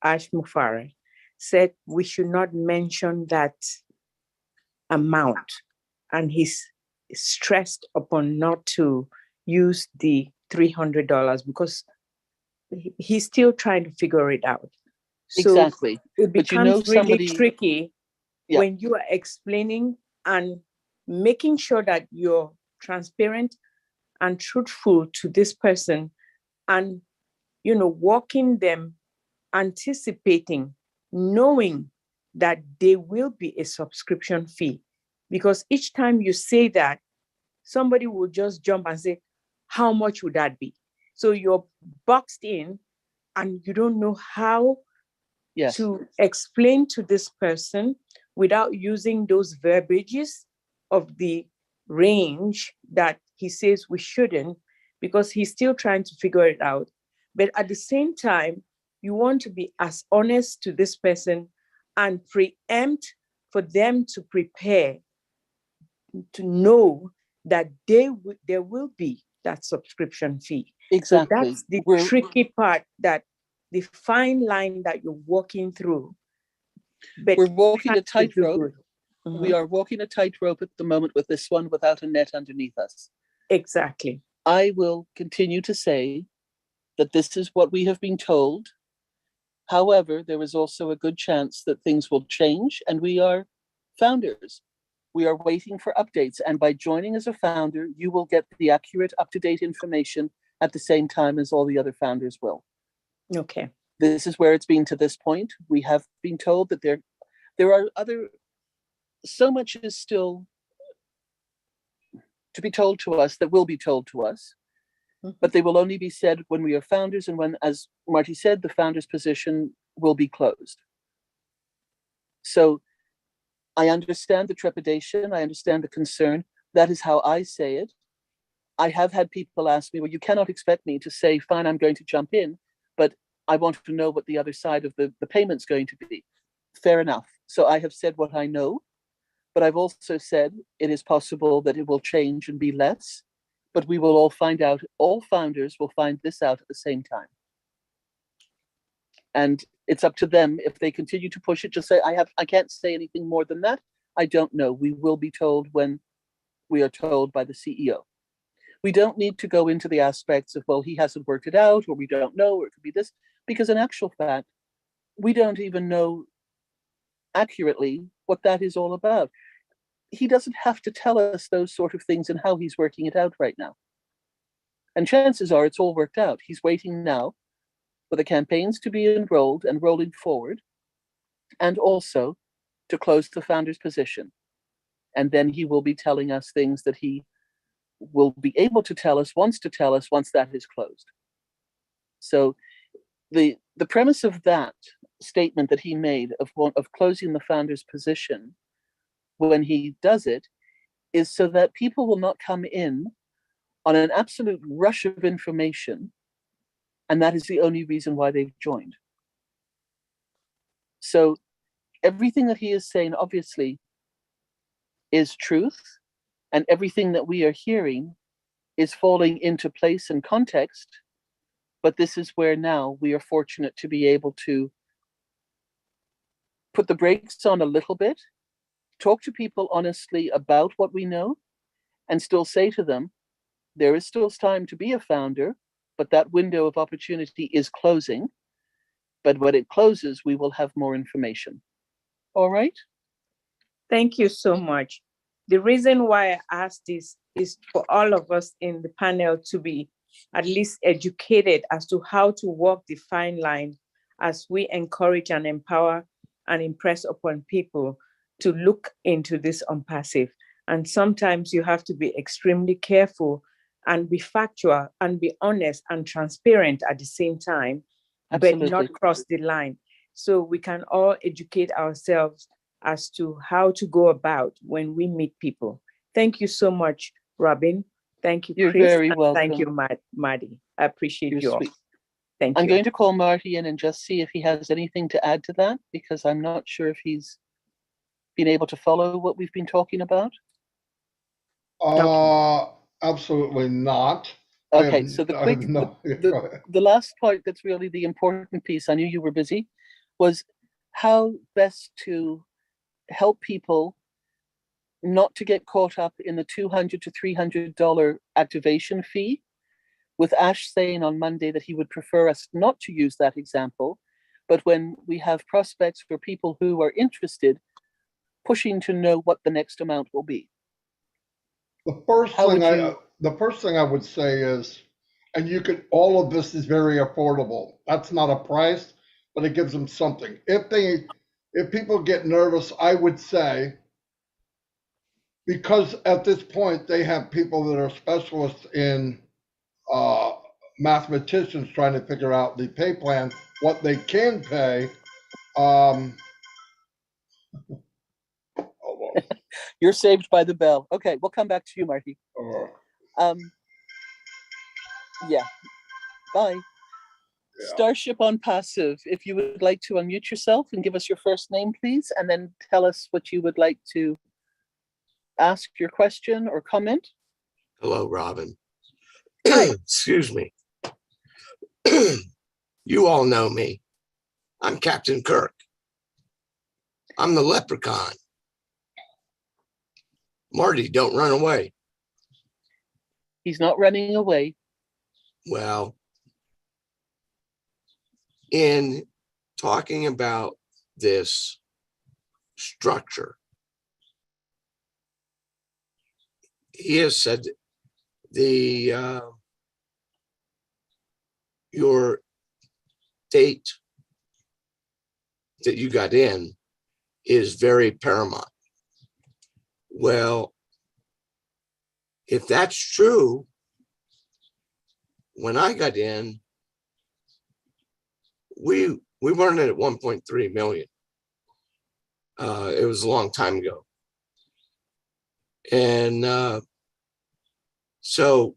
Ash Mufara, said we should not mention that amount. And he's stressed upon not to use the $300 because he's still trying to figure it out. So exactly. it becomes really tricky yeah. when you are explaining and making sure that you're transparent and truthful to this person, and walking them, anticipating, knowing that there will be a subscription fee. Because each time you say that, somebody will just jump and say, how much would that be? So you're boxed in and you don't know how to explain to this person without using those verbiages of the range that he says we shouldn't, because he's still trying to figure it out. But at the same time, you want to be as honest to this person and preempt for them to prepare, to know that there will be that subscription fee. Exactly. So that's the tricky part, that the fine line that you're walking through. But we're walking a tightrope. Mm-hmm. We are walking a tightrope at the moment with this one without a net underneath us. Exactly. I will continue to say that this is what we have been told. However, there is also a good chance that things will change, and we are founders. We are waiting for updates, and by joining as a founder, you will get the accurate, up-to-date information at the same time as all the other founders will. Okay. This is where it's been to this point. We have been told that there are so much is still to be told to us that will be told to us, but they will only be said when we are founders and when, as Marty said, the founder's position will be closed. So I understand the trepidation. I understand the concern. That is how I say it. I have had people ask me, well, you cannot expect me to say, fine, I'm going to jump in, but I want to know what the other side of the payment's going to be. Fair enough. So I have said what I know, but I've also said it is possible that it will change and be less, but we will all find out. All founders will find this out at the same time. And it's up to them. If they continue to push it, just say, I can't say anything more than that. I don't know. We will be told when we are told by the CEO. We don't need to go into the aspects of, well, he hasn't worked it out, or we don't know, or it could be this, because in actual fact, we don't even know accurately what that is all about. he doesn't have to tell us those sort of things and how he's working it out right now. And chances are it's all worked out. He's waiting now for the campaigns to be enrolled and rolling forward, and also to close the founder's position. And then he will be telling us things that he will be able to tell us, wants to tell us once that is closed. So the premise of that statement that he made of closing the founder's position when he does it is so that people will not come in on an absolute rush of information, and that is the only reason why they've joined. So everything that he is saying obviously is truth, and everything that we are hearing is falling into place and context. But this is where now we are fortunate to be able to put the brakes on a little bit, talk to people honestly about what we know, and still say to them, there is still time to be a founder, but that window of opportunity is closing. But when it closes, we will have more information. All right? Thank you so much. The reason why I asked this is for all of us in the panel to be at least educated as to how to walk the fine line as we encourage and empower and impress upon people to look into this on passive. And sometimes you have to be extremely careful and be factual and be honest and transparent at the same time, Absolutely. but not cross the line. So we can all educate ourselves as to how to go about when we meet people. Thank you so much, Robin. Thank you, You're Chris. very and welcome. Thank you, Marty. I appreciate You're you all. sweet. Thank I'm you. going to call Marty in and just see if he has anything to add to that, because I'm not sure if he's been able to follow what we've been talking about. Absolutely not. Okay, so Go ahead. the last part that's really the important piece, I knew you were busy, was how best to help people not to get caught up in the $200 to $300 activation fee, with Ash saying on Monday that he would prefer us not to use that example, but when we have prospects for people who are interested, pushing to know what the next amount will be. The first thing I would say is, and all of this is very affordable. That's not a price, but it gives them something. If people get nervous, I would say, because at this point they have people that are specialists in mathematicians trying to figure out the pay plan, what they can pay. Hold on. You're saved by the bell. Okay, we'll come back to you, Marty. Yeah. Bye. Yeah. Starship on passive. If you would like to unmute yourself and give us your first name, please, and then tell us what you would like to ask your question or comment. Hello, Robin. Excuse me. You all know me. I'm Captain Kirk. I'm the leprechaun. Marty, don't run away. He's not running away. Well, in talking about this structure, he has said your date that you got in is very paramount. Well, if that's true, when I got in, we weren't at 1.3 million. It was a long time ago. And so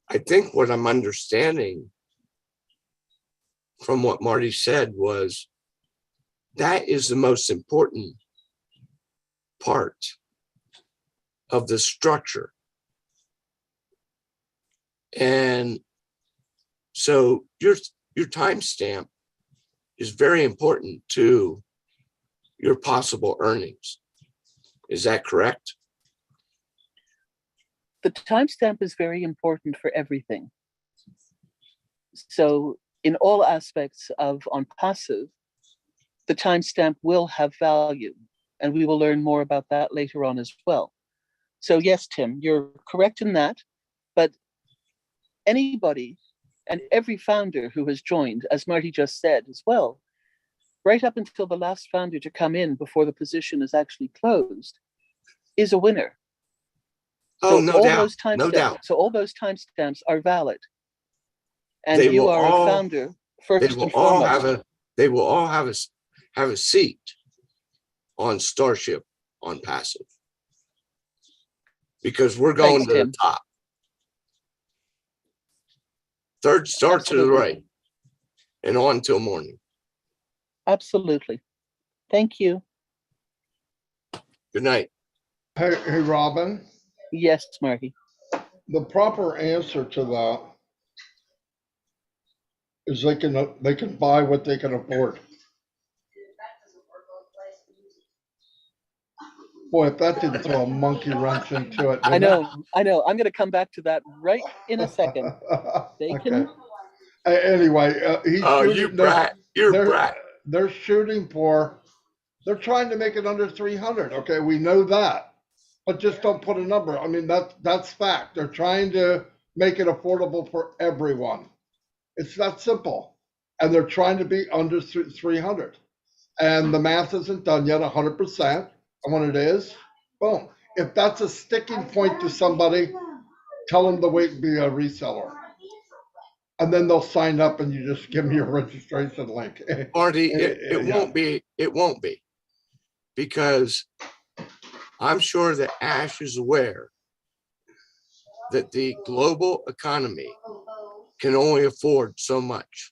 I think what I'm understanding from what Marty said was that is the most important part of the structure. And so your timestamp is very important to your possible earnings. Is that correct? The timestamp is very important for everything. So in all aspects of on passive, the timestamp will have value. And we will learn more about that later on as well. So yes, Tim, you're correct in that. But anybody and every founder who has joined, as Marty just said as well, right up until the last founder to come in before the position is actually closed, is a winner. Oh, So no all doubt, those no timestamps, doubt. so all those timestamps are valid. And They you will are all- a founder They first will and all foremost. they will all have a seat on Starship on passive, because we're going Thanks, to the Tim. top. Third start to the Absolutely. right and on till morning. Absolutely. Thank you. Good night. Hey, Robin, Yes, Marty. the proper answer to that is they can buy what they can afford. Boy, if that didn't throw a monkey wrench into it. I know. I'm going to come back to that right in a second. They Okay. can. Anyway, he's Oh, you shooting. brat. You're a They're brat. they're shooting for. They're trying to make it under 300. Okay, we know that, but just don't put a number. I mean, that's fact. They're trying to make it affordable for everyone. It's that simple, and they're trying to be under 300. And the math isn't done yet 100%. And when it is, boom. If that's a sticking point to somebody, tell them to wait and be a reseller. And then they'll sign up and you just give me your registration link. Marty, it Yeah. won't be, because I'm sure that Ash is aware that the global economy can only afford so much.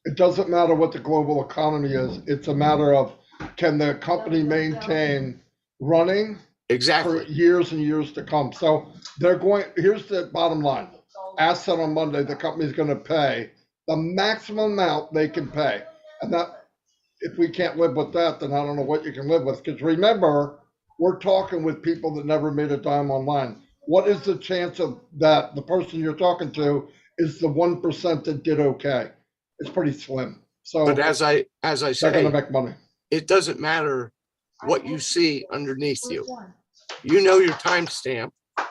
It doesn't matter what the global economy is. It's a matter of, can the company maintain running for Exactly. years and years to come? So here's the bottom line. As said on Monday, the company's going to pay the maximum amount they can pay. And that, if we can't live with that, then I don't know what you can live with. Because remember, we're talking with people that never made a dime online. What is the chance of that the person you're talking to is the 1% that did okay? It's pretty slim. So But as I they're going to say, make money. it doesn't matter what you see underneath you. You know your timestamp.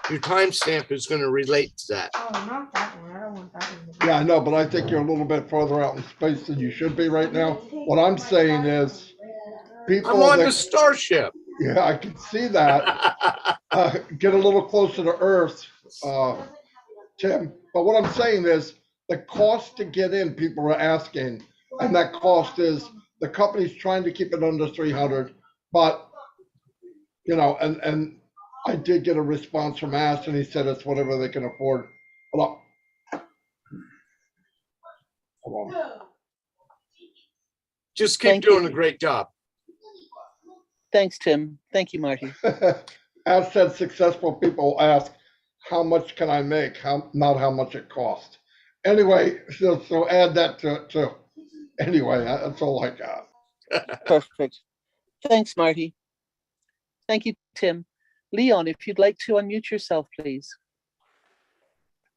Your timestamp is going to relate to that. Oh, not that one. I don't want that one. Yeah, I know, but I think you're a little bit further out in space than you should be right now. What I'm saying is, people I'm on that, the Starship. yeah, I can see that. Get a little closer to Earth, Tim. But what I'm saying is, the cost to get in, people are asking, and that cost is the company's trying to keep it under 300, but and I did get a response from Ash, and he said it's whatever they can afford. Hold on. Just keep Thank you. doing a great job. Thanks, Tim. Thank you, Marty. As said, successful people ask, how much can I make? Not how much it costs. Anyway, so add that to it too. Anyway, that's all I got. Perfect. Thanks, Marty. Thank you, Tim. Leon, if you'd like to unmute yourself, please.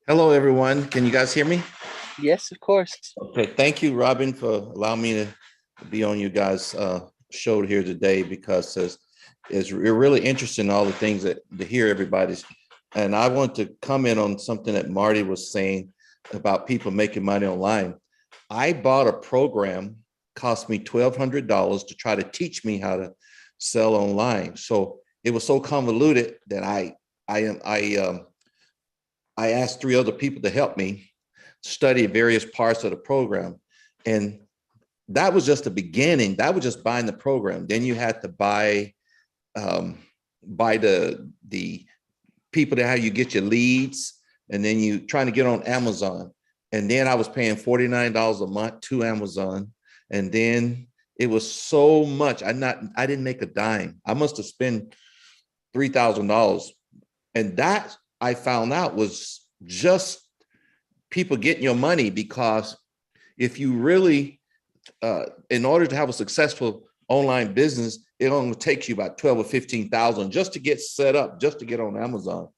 Hello, everyone. Can you guys hear me? Yes, of course. Okay. Thank you, Robin, for allowing me to be on you guys' show here today, because it's really interesting, all the things that to hear everybody's. And I want to comment on something that Marty was saying about people making money online. I bought a program, cost me $1,200 to try to teach me how to sell online. So it was so convoluted that I asked 3 other people to help me study various parts of the program. And that was just the beginning. That was just buying the program. Then you had to buy the people that how you get your leads, and then you trying to get on Amazon. And then I was paying $49 a month to Amazon. And then it was so much. I didn't make a dime. I must have spent $3,000. And that I found out was just people getting your money, because if you really, in order to have a successful online business, it only takes you about 12 or 15,000 just to get set up, just to get on Amazon.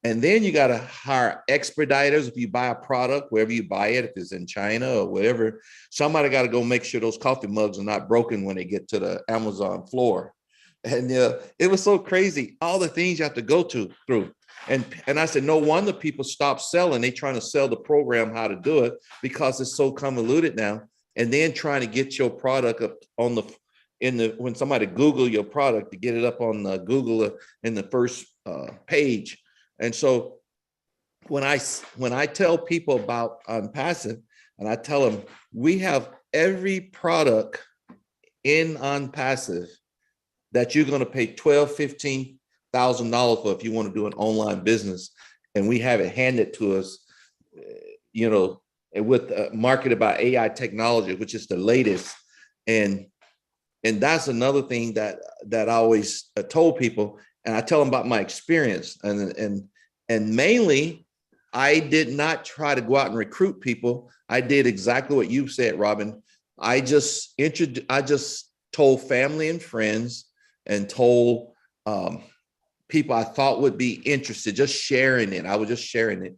And then you got to hire expediters. If you buy a product, wherever you buy it, if it's in China or whatever, somebody got to go make sure those coffee mugs are not broken when they get to the Amazon floor. And it was so crazy, all the things you have to go through. And I said, no wonder people stop selling. They trying to sell the program how to do it because it's so convoluted now. And then trying to get your product up on when somebody Google your product to get it up on Google in the first page. And so when I tell people about OnPassive, and I tell them we have every product in OnPassive that you're going to pay $12,000-$15,000 for if you want to do an online business, and we have it handed to us, with marketed by AI technology, which is the latest. And that's another thing that I always told people, and I tell them about my experience. And mainly, I did not try to go out and recruit people. I did exactly what you said, Robin. I just told family and friends and told people I thought would be interested, just sharing it. I was just sharing it.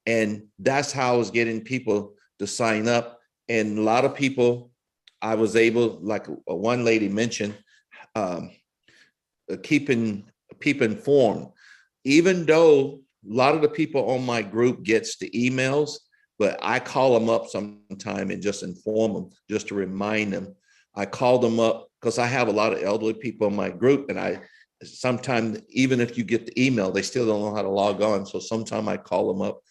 And that's how I was getting people to sign up. And a lot of people, I was able, like one lady mentioned, keeping people informed, even though a lot of the people on my group gets the emails, but I call them up sometime and just inform them, just to remind them. I call them up because I have a lot of elderly people in my group, and sometimes even if you get the email, they still don't know how to log on. So sometimes I call them up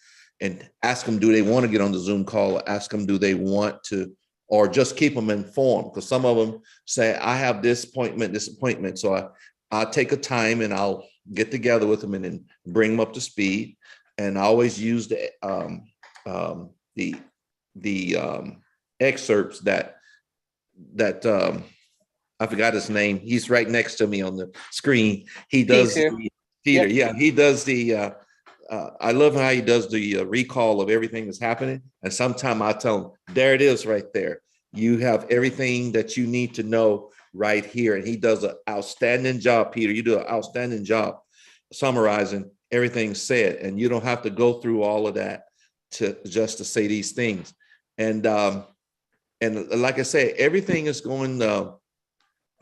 and ask them, do they want to get on the Zoom call? Or ask them, do they want to, or just keep them informed? Because some of them say, I have this appointment. So I'll take a time and I'll get together with them and then bring them up to speed. And I always use the excerpts that I forgot his name. He's right next to me on the screen. He does Peter. Yeah, he does the. I love how he does the recall of everything that's happening. And sometimes I tell him, there it is right there. You have everything that you need to know right here. And he does an outstanding job, Peter. You do an outstanding job summarizing everything said. And you don't have to go through all of that to say these things. And like I say, everything is going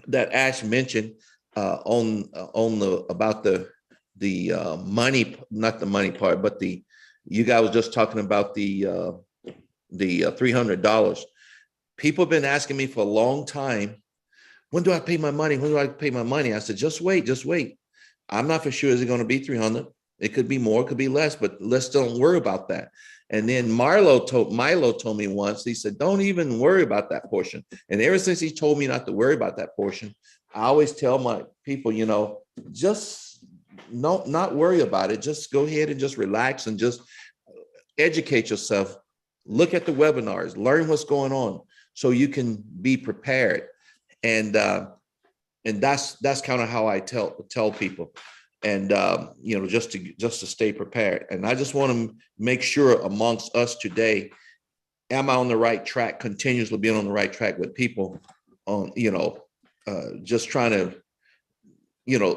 that Ash mentioned about the money, not the money part, but you guys was just talking about the $300. People have been asking me for a long time, when do I pay my money? When do I pay my money? I said, just wait. I'm not for sure is it going to be 300. It could be more, it could be less, but let's don't worry about that. And then Milo told me once, he said, don't even worry about that portion. And ever since he told me not to worry about that portion, I always tell my people, just not worry about it. Just go ahead and just relax and just educate yourself. Look at the webinars, learn what's going on so you can be prepared. And that's kind of how I tell people. And just to stay prepared. And I just want to make sure amongst us today, am I on the right track? Continuously being on the right track with people on, just trying to,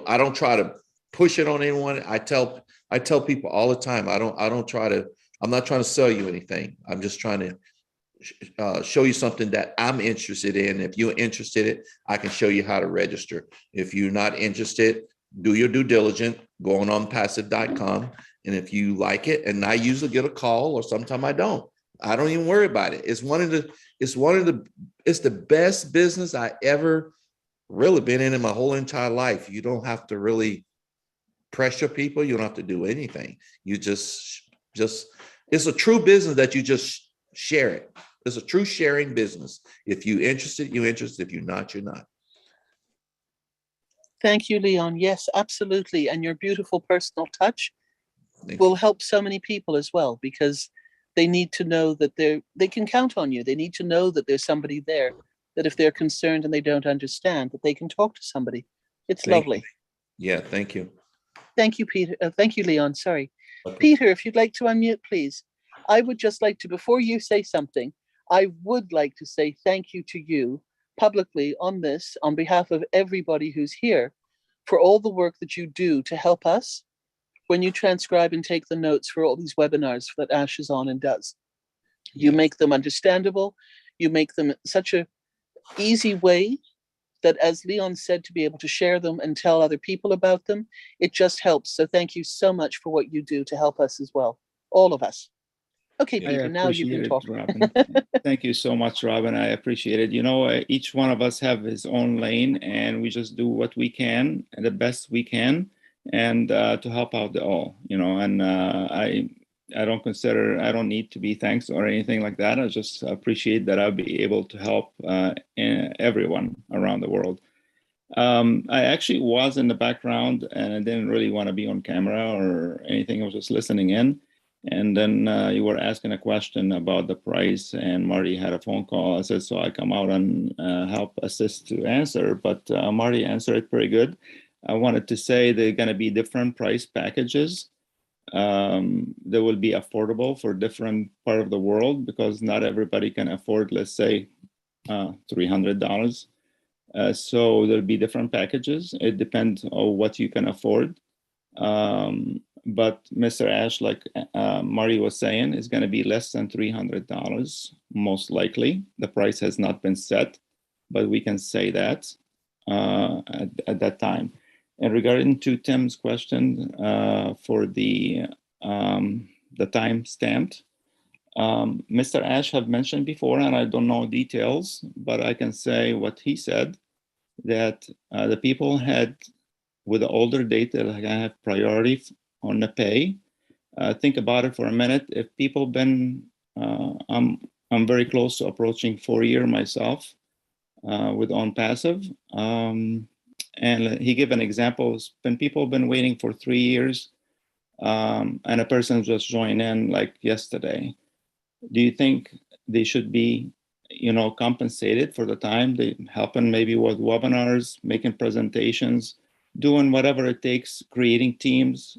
I don't try to push it on anyone. I tell people all the time, I'm not trying to sell you anything. I'm just trying to show you something that I'm interested in. If you're interested in it, I can show you how to register. If you're not interested, do your due diligence, go on onpassive.com. And if you like it, and I usually get a call, or sometimes I don't even worry about it. It's the best business I ever really been in my whole entire life. You don't have to really pressure people. You don't have to do anything. You just it's a true business that you just share it. It's a true sharing business. If you're interested, you're interested. If you're not, you're not. Thank you, Leon. Yes, absolutely. And your beautiful personal touch will help so many people as well, because they need to know that they can count on you. They need to know that there's somebody there, that if they're concerned and they don't understand, that they can talk to somebody. It's lovely. Yeah, thank you. Thank you, Peter. Thank you, Leon. Sorry. Okay. Peter, if you'd like to unmute, please. I would just like to, before you say something, I would like to say thank you to you publicly on this, on behalf of everybody who's here, for all the work that you do to help us when you transcribe and take the notes for all these webinars that Ash is on and does. You make them understandable. You make them such a easy way that, as Leon said, to be able to share them and tell other people about them, it just helps. So thank you so much for what you do to help us as well, all of us. Okay, I Peter, now you can appreciate it, talk. Robin. Thank you so much, Robin. I appreciate it. You know, each one of us have his own lane, and we just do what we can and the best we can, and to help out the all. You know, and I don't need to be thanks or anything like that. I just appreciate that I'll be able to help everyone around the world. I actually was in the background, and I didn't really want to be on camera or anything. I was just listening in. And then you were asking a question about the price, and Marty had a phone call. I said, so I come out and help assist to answer, but Marty answered it pretty good. I wanted to say there are going to be different price packages. They will be affordable for different part of the world, because not everybody can afford, let's say, $300. So there'll be different packages. It depends on what you can afford. But Mr. Ash, like Marty was saying, is going to be less than $300, most likely. The price has not been set, but we can say that at that time. And regarding to Tim's question for the time stamped, Mr. Ash have mentioned before, and I don't know details, but I can say what he said, that the people with the older date, they'll have priority on the pay. Think about it for a minute. If people been, I'm very close to approaching 4 years myself with on passive. And he gave an example, when people been waiting for 3 years and a person just joined in like yesterday, do you think they should be, compensated for the time they helping maybe with webinars, making presentations, doing whatever it takes, creating teams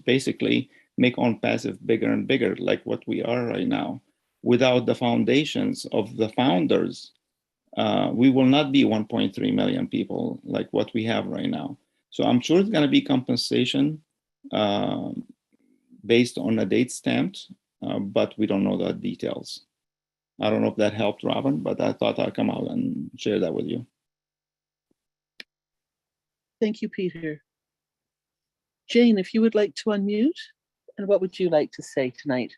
basically make on passive bigger and bigger, like what we are right now. Without the foundations of the founders, we will not be 1.3 million people like what we have right now. So I'm sure it's going to be compensation based on a date stamped, but we don't know the details. I don't know if that helped, Robin, but I thought I'd come out and share that with you. Thank you, Peter. Jane, if you would like to unmute, and what would you like to say tonight?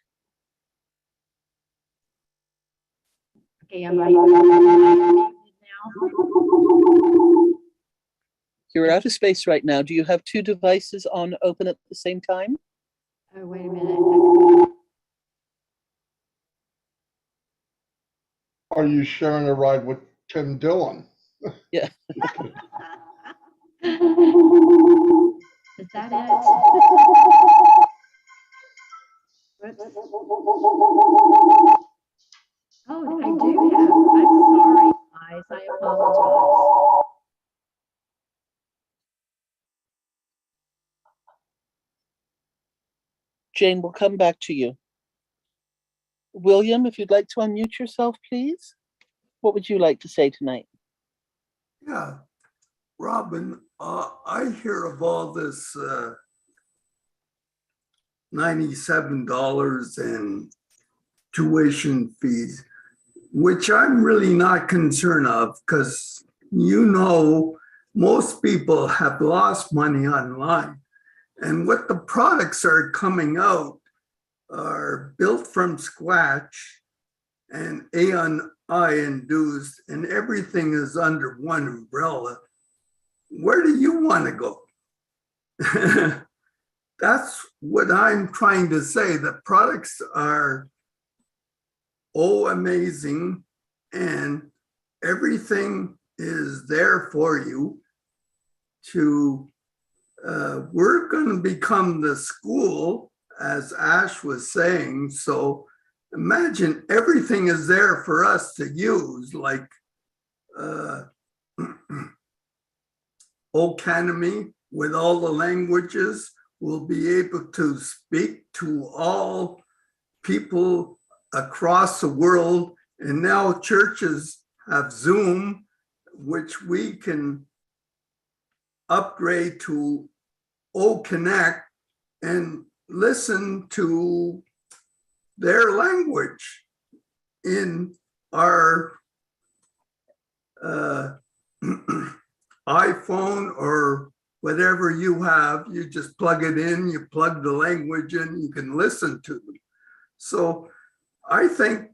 Okay, I'm ready. Now. You're out of space right now. Do you have two devices on open at the same time? Oh, wait a minute. Are you sharing a ride with Tim Dillon? Yeah. Is that it? Oh, I do have. I'm sorry, guys. I apologize. Jane, we'll come back to you. William, if you'd like to unmute yourself, please. What would you like to say tonight? Yeah, Robin, I hear of all this $97 in tuition fees, which I'm really not concerned of, because most people have lost money online. And what the products are coming out are built from scratch and AI induced, and everything is under one umbrella. Where do you want to go? That's what I'm trying to say. The products are amazing, and everything is there for you to, we're going to become the school, as Ash was saying. So imagine everything is there for us to use, like Academy with all the languages. We'll be able to speak to all people across the world. And now churches have Zoom, which we can upgrade to Connect and listen to their language in our uh, iPhone or whatever you have, you just plug it in, you plug the language in, you can listen to them. So I think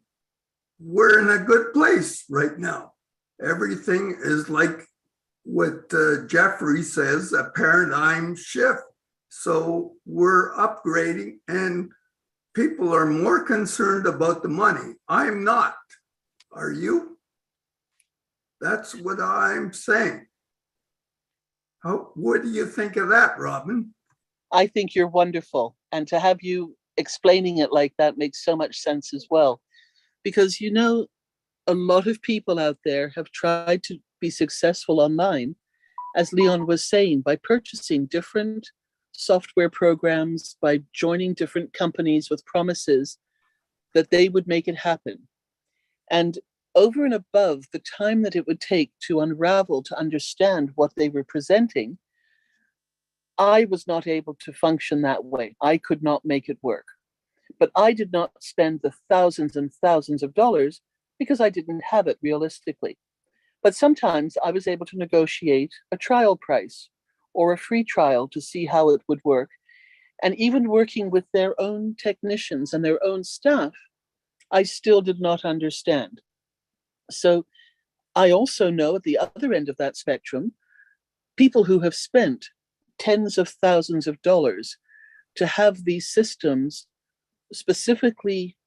we're in a good place right now. Everything is like what Jeffrey says, a paradigm shift. So we're upgrading and people are more concerned about the money. I'm not. Are you? That's what I'm saying. What do you think of that, Robin? I think you're wonderful. And to have you explaining it like that makes so much sense as well. Because, you know, a lot of people out there have tried to be successful online, as Leon was saying, by purchasing different software programs, by joining different companies with promises that they would make it happen. And over and above the time that it would take to unravel, to understand what they were presenting, I was not able to function that way. I could not make it work. But I did not spend the thousands and thousands of dollars because I didn't have it realistically. But sometimes I was able to negotiate a trial price or a free trial to see how it would work. And even working with their own technicians and their own staff, I still did not understand. So I also know at the other end of that spectrum, people who have spent tens of thousands of dollars to have these systems specifically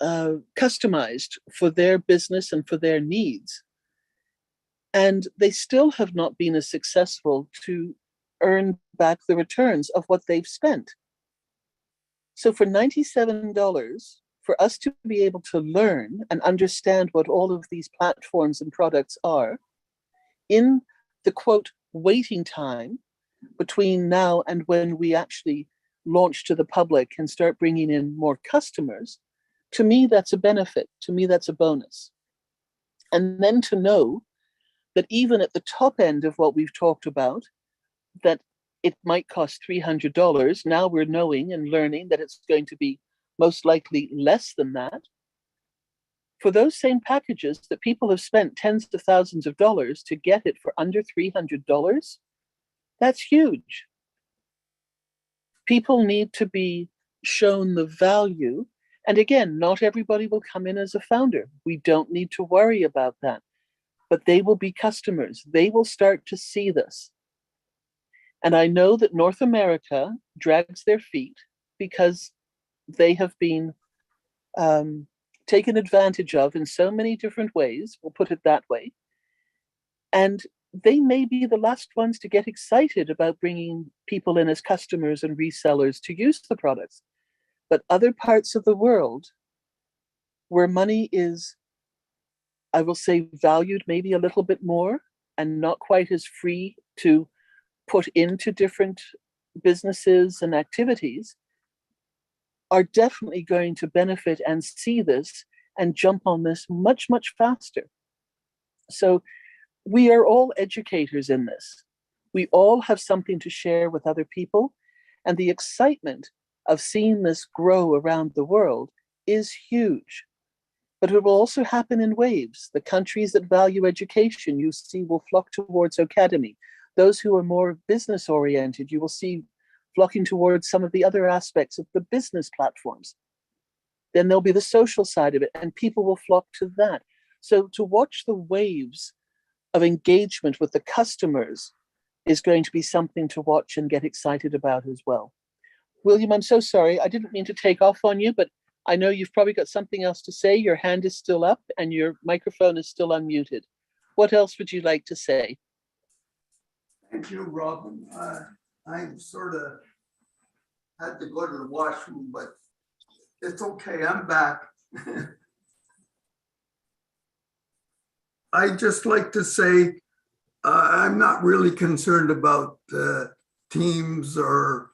customized for their business and for their needs. And they still have not been as successful to earn back the returns of what they've spent. So for $97, for us to be able to learn and understand what all of these platforms and products are, in the quote, waiting time between now and when we actually launch to the public and start bringing in more customers, to me, that's a benefit. To me, that's a bonus. And then to know that even at the top end of what we've talked about, that it might cost $300. Now we're knowing and learning that it's going to be most likely less than that. For those same packages that people have spent tens of thousands of dollars to get it for under $300, that's huge. People need to be shown the value. And again, not everybody will come in as a founder. We don't need to worry about that. But they will be customers. They will start to see this. And I know that North America drags their feet because they have been taken advantage of in so many different ways, we'll put it that way. And they may be the last ones to get excited about bringing people in as customers and resellers to use the products. But other parts of the world where money is, I will say, valued maybe a little bit more and not quite as free to put into different businesses and activities, are definitely going to benefit and see this and jump on this much, much faster. So we are all educators in this. We all have something to share with other people. And the excitement of seeing this grow around the world is huge. But it will also happen in waves. The countries that value education, you see, will flock towards Academy. Those who are more business oriented, you will see flocking towards some of the other aspects of the business platforms. Then there'll be the social side of it, and people will flock to that. So to watch the waves of engagement with the customers is going to be something to watch and get excited about as well. William, I'm so sorry. I didn't mean to take off on you, but I know you've probably got something else to say. Your hand is still up and your microphone is still unmuted. What else would you like to say? Thank you, Robin. I sort of had to go to the washroom, but it's okay. I'm back. I just like to say I'm not really concerned about teams, or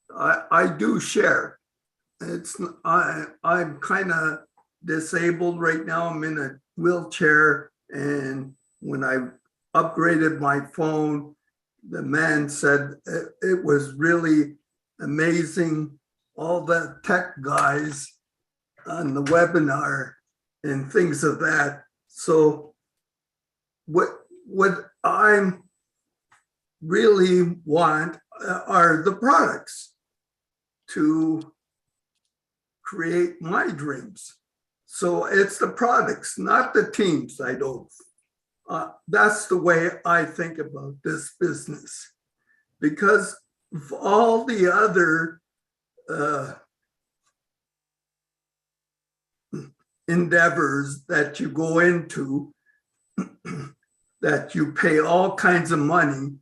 I do share. I'm kind of disabled right now. I'm in a wheelchair, and when I upgraded my phone, the man said it was really amazing. All the tech guys on the webinar and things of that. So what I really want are the products to create my dreams. So it's the products, not the teams. I don't. That's the way I think about this business, because of all the other endeavors that you go into, that you pay all kinds of money,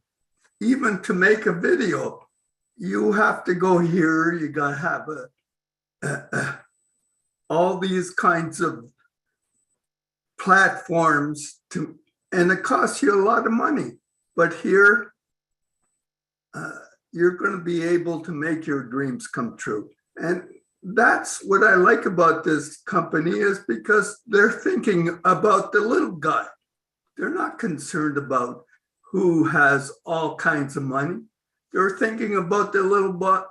even to make a video. You have to go here, you got to have all these kinds of platforms to, and it costs you a lot of money. But here, you're going to be able to make your dreams come true. And that's what I like about this company, is because they're thinking about the little guy. They're not concerned about who has all kinds of money. They're thinking about the little butt.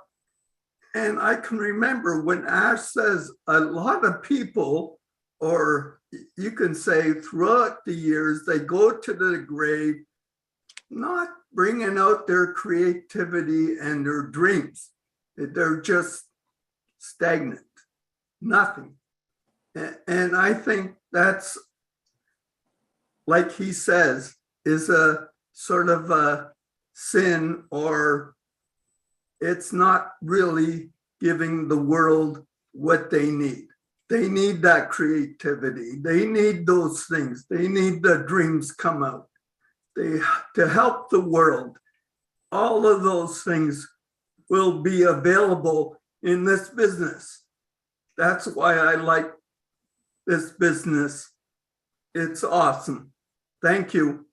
And I can remember when Ash says a lot of people, or you can say throughout the years, they go to the grave not bringing out their creativity and their dreams. They're just stagnant, nothing. And I think that's, like he says, is a sort of a sin, or it's not really giving the world what they need. They need that creativity. They need those things. They need the dreams come out. To help the world. All of those things will be available in this business. That's why I like this business. It's awesome. Thank you.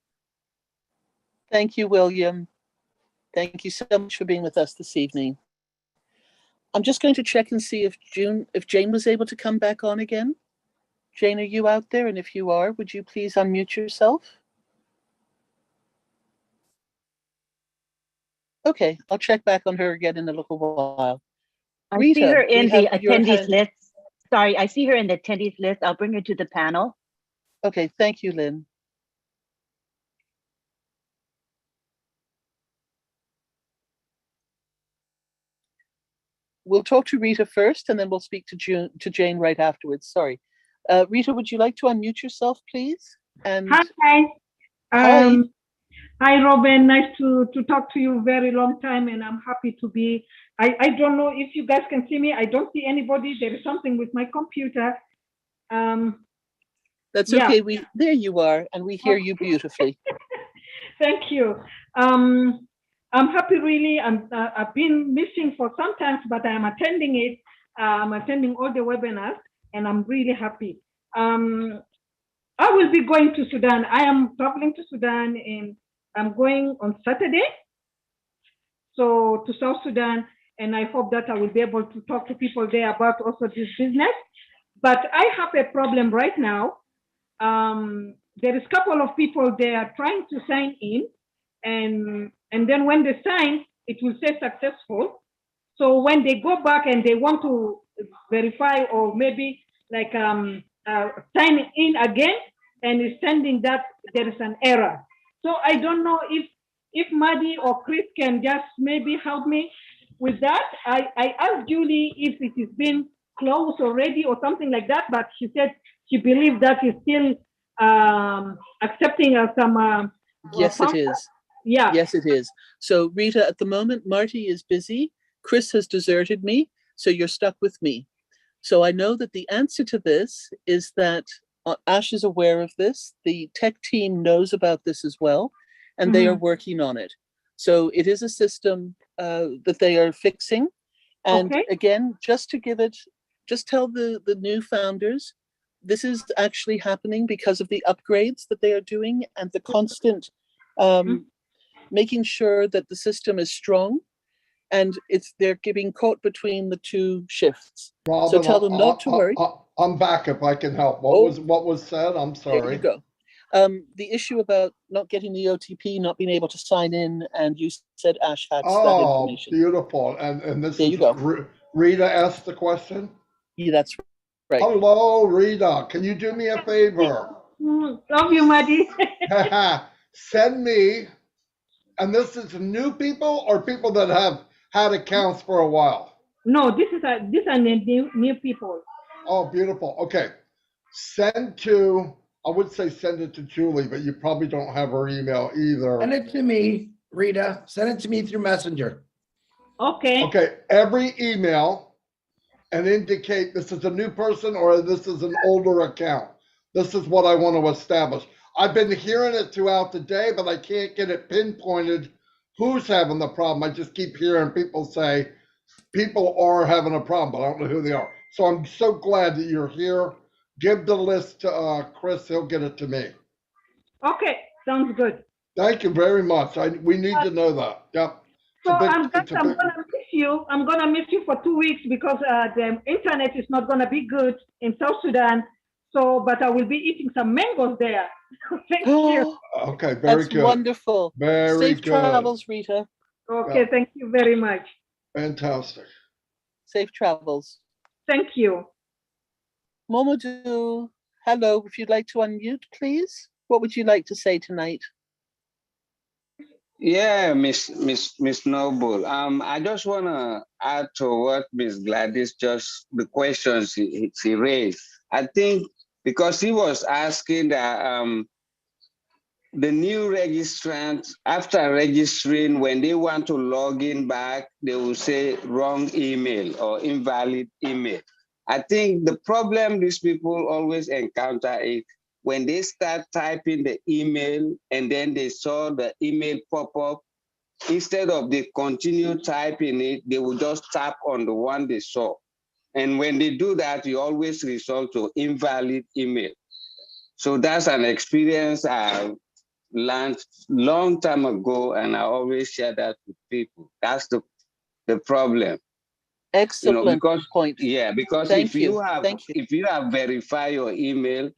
Thank you, William. Thank you so much for being with us this evening. I'm just going to check and see if Jane was able to come back on again. Jane, are you out there? And if you are, would you please unmute yourself? Okay, I'll check back on her again in a little while. I Rita, see her in the your attendees hand. list. Sorry, I see her in the attendees list. I'll bring her to the panel. Okay, thank you, Lynn. We'll talk to Rita first, and then we'll speak to Jane right afterwards. Sorry. Rita, would you like to unmute yourself, please? And Hi. Hi. Hi, Robin. Nice to talk to you. Very long time, and I'm happy to be. I don't know if you guys can see me. I don't see anybody. There is something with my computer. That's yeah. okay. There you are, and we hear you beautifully. Thank you. I'm happy, really. I've been missing for some time, but I'm attending it. I'm attending all the webinars, and I'm really happy. I will be going to Sudan. I am traveling to Sudan, and I'm going on Saturday, so to South Sudan, and I hope that I will be able to talk to people there about also this business. But I have a problem right now. There is a couple of people there trying to sign in, and then when they sign, it will say successful. So when they go back and they want to verify, or maybe like sign in again, and it's sending that there is an error. So I don't know if Maddie or Chris can just maybe help me with that. I asked Julie if it has been closed already or something like that, but she said she believes that is still accepting some. Yes, it is. Yeah. Yes, it is. So Rita, at the moment, Marty is busy. Chris has deserted me, so you're stuck with me. So I know that the answer to this is that Ash is aware of this. The tech team knows about this as well, and they are working on it. So it is a system that they are fixing. And again, just tell the new founders, this is actually happening because of the upgrades that they are doing and the constant making sure that the system is strong, and they're being caught between the two shifts. Robin, so tell them not to worry. I'm back if I can help. What was said? I'm sorry. There you go. The issue about not getting the OTP, not being able to sign in, and you said Ash had that information. Beautiful. And this there is you go. Rita asked the question? Yeah, that's right. Hello, Rita. Can you do me a favor? Love you, Marty. Send me, and this is new people or people that have had accounts for a while? No, these are the new people. Oh, beautiful. Okay. Send to, I would say send it to Julie, but you probably don't have her email either. Send it to me, Rita. Send it to me through Messenger. Okay. Okay, every email and indicate this is a new person or this is an older account. This is what I want to establish. I've been hearing it throughout the day, but I can't get it pinpointed who's having the problem. I just keep hearing people say people are having a problem, but I don't know who they are. So I'm so glad that you're here. Give the list to Chris. He'll get it to me. Okay, sounds good. Thank you very much. We need to know that. Yep. So I'm gonna miss you. I'm gonna miss you for 2 weeks because the internet is not gonna be good in South Sudan. So, but I will be eating some mangoes there. Thank you. Okay, very That's good. wonderful. Very Safe good. travels, Rita. Okay, thank you very much. Fantastic. Safe travels. Thank you. Momodou, hello. If you'd like to unmute, please. What would you like to say tonight? Yeah, Miss Noble. I just want to add to what Miss Gladys the questions she raised. I think because he was asking that the new registrants, after registering, when they want to log in back, they will say wrong email or invalid email. I think the problem these people always encounter is when they start typing the email and then they saw the email pop up, instead of they continue typing it, they will just tap on the one they saw. And when they do that, you always result to invalid email. So that's an experience I learned long time ago, and I always share that with people. That's the problem. Excellent point. Yeah, because if you have verified your email,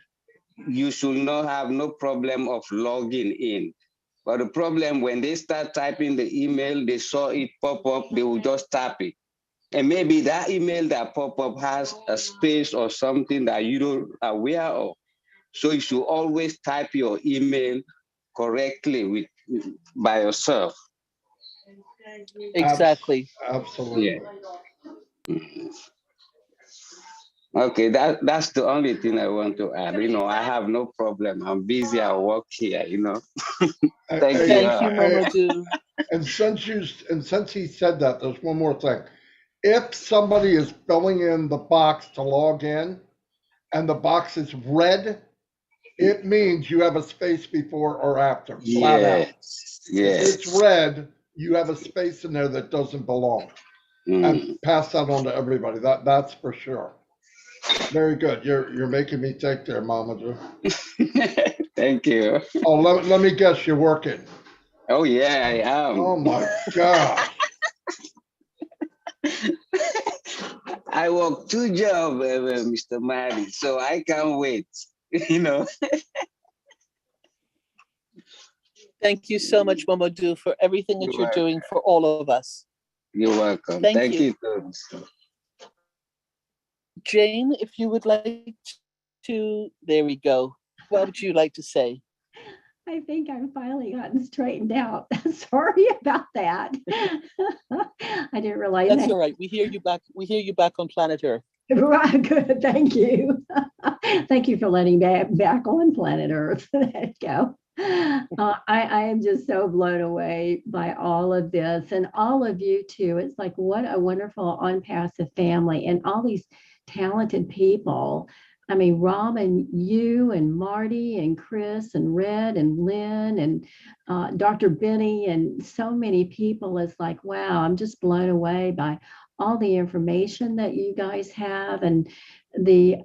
you should not have no problem of logging in. But the problem when they start typing the email, they saw it pop up, they will just tap it. And maybe that email that pop up has a space or something that you don't aware of. So you should always type your email correctly by yourself. Exactly. Absolutely. Yeah. Okay, that's the only thing I want to add. I have no problem. I'm busy at work here, Thank you, Momodou. And since he said that, there's one more thing. If somebody is filling in the box to log in and the box is red, it means you have a space before or after. Yes. If it's red, you have a space in there that doesn't belong. And pass that on to everybody. That's for sure. Very good. You're making me think there, Mamadou. Thank you. Oh, let me guess, you're working. Oh yeah, I am. Oh my God. I work 2 jobs, Mr. Marty, so I can't wait. Thank you so much, Momodou, for everything that you're doing for all of us. You're welcome. Thank you. Too. Jane, if you would like to, there we go. What would you like to say? I think I've finally gotten straightened out. Sorry about that. I didn't realize That's that. all right. We hear you back. We hear you back on planet Earth. Right, good. Thank you. Thank you for letting me back on planet Earth. There you go. I am just so blown away by all of this and all of you too. It's like, what a wonderful unpassive family and all these talented people. I mean, Robin, you and Marty and Chris and Red and Lynn and Dr. Benny and so many people. It's like, wow, I'm just blown away by all the information that you guys have and the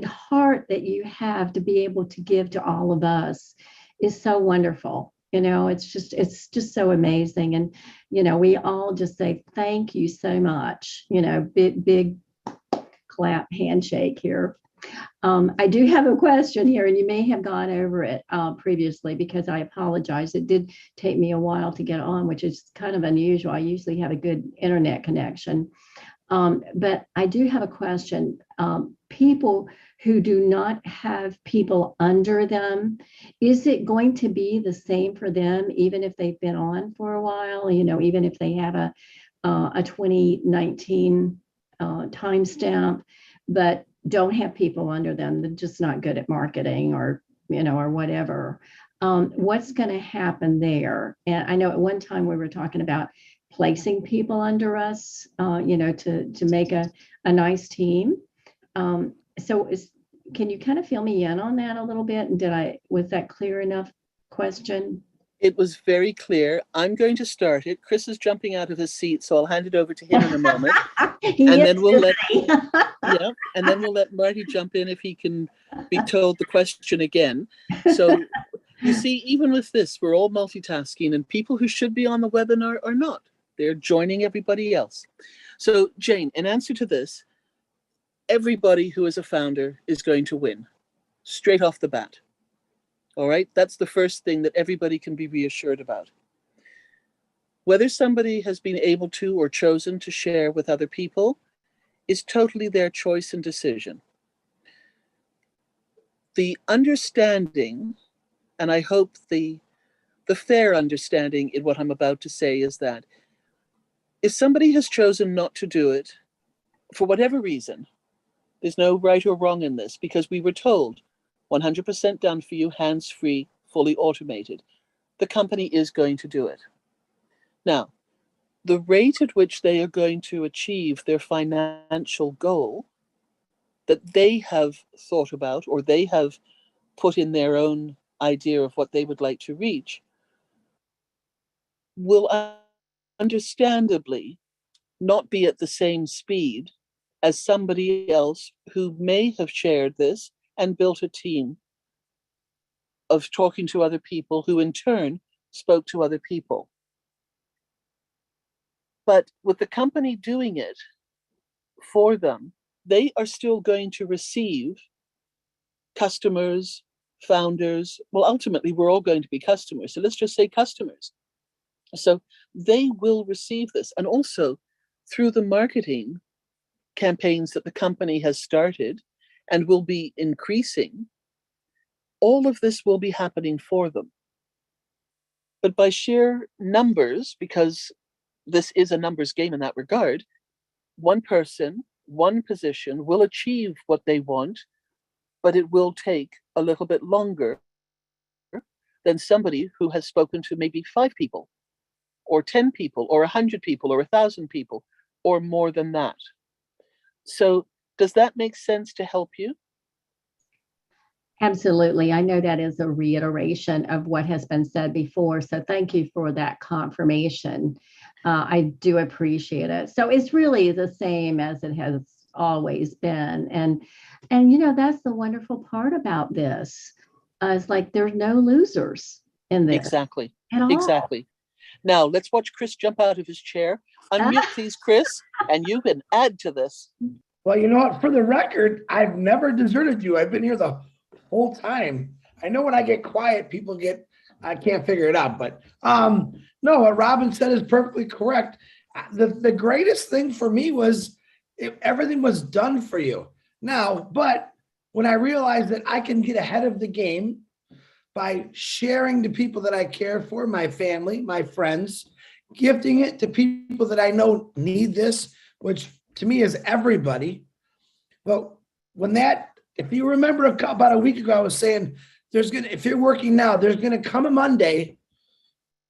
heart that you have to be able to give to all of us is so wonderful. It's just so amazing. And, we all just say, thank you so much, big clap handshake here. I do have a question here, and you may have gone over it previously because I apologize. It did take me a while to get on, which is kind of unusual. I usually have a good internet connection. But I do have a question. People who do not have people under them, is it going to be the same for them, even if they've been on for a while? You know, even if they have a 2019 timestamp, but don't have people under them, they're just not good at marketing, or, you know, or whatever. What's going to happen there? And I know at one time we were talking about placing people under us, you know, to make a nice team. So can you kind of fill me in on that a little bit? And was that clear enough question? It was very clear. I'm going to start it. Chris is jumping out of his seat, so I'll hand it over to him in a moment. And then we'll let Marty jump in if he can be told the question again. So you see, even with this, we're all multitasking, and people who should be on the webinar are not. They're joining everybody else. So Jane, in answer to this, everybody who is a founder is going to win straight off the bat. All right, that's the first thing that everybody can be reassured about. Whether somebody has been able to or chosen to share with other people is totally their choice and decision. The understanding, and I hope the fair understanding in what I'm about to say, is that if somebody has chosen not to do it, for whatever reason, there's no right or wrong in this, because we were told 100% done for you, hands-free, fully automated. The company is going to do it. Now, the rate at which they are going to achieve their financial goal that they have thought about, or they have put in their own idea of what they would like to reach, will understandably not be at the same speed as somebody else who may have shared this and built a team of talking to other people who in turn spoke to other people. But with the company doing it for them, they are still going to receive customers, founders. Well, ultimately, we're all going to be customers. So let's just say customers. So they will receive this. And also through the marketing campaigns that the company has started and will be increasing, all of this will be happening for them. But by sheer numbers, because this is a numbers game in that regard, one person, one position will achieve what they want, but it will take a little bit longer than somebody who has spoken to maybe 5 people, or 10 people, or 100 people, or 1,000 people, or more than that. So does that make sense to help you? Absolutely. I know that is a reiteration of what has been said before. So thank you for that confirmation. I do appreciate it. So it's really the same as it has always been. And you know, that's the wonderful part about this. It's like there's no losers in this. Exactly. At all. Exactly. Now let's watch Chris jump out of his chair. Unmute, please, Chris, and you can add to this. Well, you know what? For the record, I've never deserted you. I've been here the whole time. I know when I get quiet, people I can't figure it out. But no, what Robin said is perfectly correct. The greatest thing for me was everything was done for you. Now, but when I realized that I can get ahead of the game by sharing to people that I care for, my family, my friends, gifting it to people that I know need this, which to me is everybody. But if you remember about a week ago, I was saying if you're working now, there's gonna come a Monday,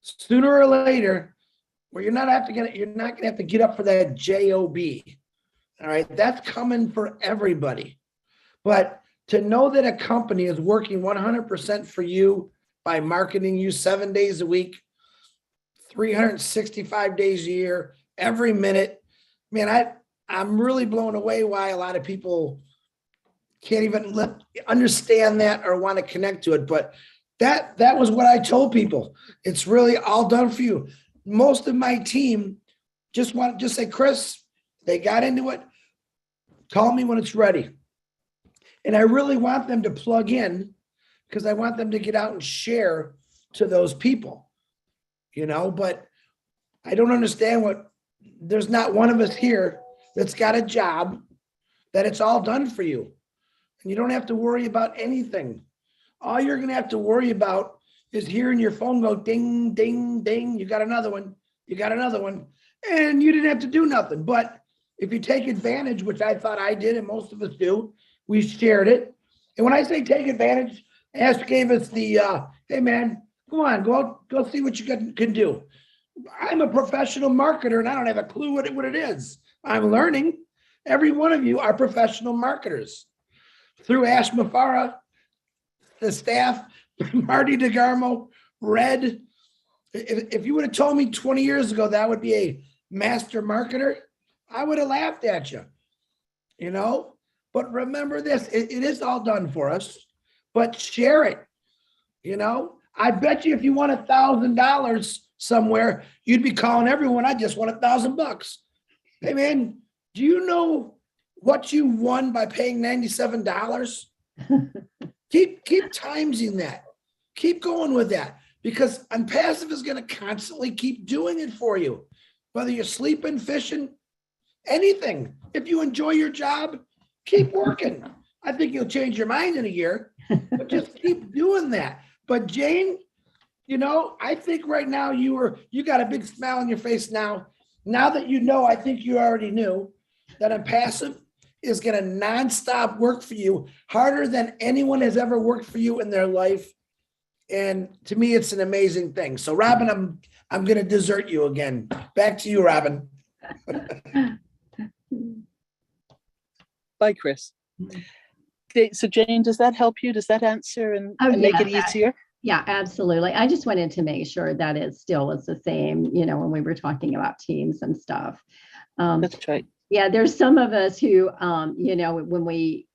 sooner or later, where you're not gonna have to get up for that job. All right, that's coming for everybody. But to know that a company is working 100% for you by marketing you 7 days a week, 365 days a year, every minute, man, I'm really blown away why a lot of people can't even understand that or want to connect to it. But that was what I told people. It's really all done for you. Most of my team just say, Chris, they got into it. Call me when it's ready. And I really want them to plug in because I want them to get out and share to those people, you know, but I don't understand there's not one of us here that's got a job, that it's all done for you. And you don't have to worry about anything. All you're going to have to worry about is hearing your phone go ding, ding, ding. You got another one. You got another one. And you didn't have to do nothing. But if you take advantage, which I thought I did, and most of us do, we shared it. And when I say take advantage, Ash gave us the, hey man, come on, go see what you can do. I'm a professional marketer and I don't have a clue what it is. I'm learning. Every one of you are professional marketers. Through Ash Mufara, the staff, Marty DeGarmo, Red. If you would have told me 20 years ago that would be a master marketer, I would have laughed at you, you know? But remember this, it is all done for us, but share it, you know? I bet you if you won $1,000 somewhere, you'd be calling everyone, I just won $1,000. Hey man, do you know what you won by paying $97? Keep timesing that. Keep going with that, because Unpassive is going to constantly keep doing it for you. Whether you're sleeping, fishing, anything. If you enjoy your job, keep working. I think you'll change your mind in a year, but just keep doing that. But Jane, you know, I think right now you got a big smile on your face now. Now that you know, I think you already knew that Unpassive is going to nonstop work for you harder than anyone has ever worked for you in their life. And to me, it's an amazing thing. So Robin, I'm going to desert you again. Back to you, Robin. Bye, Chris. Okay, so Jane, does that help you? Does that answer and make it easier? Yeah, absolutely. I just wanted to make sure that it still is the same, you know, when we were talking about teams and stuff. That's right. Yeah, there's some of us who, you know, when we,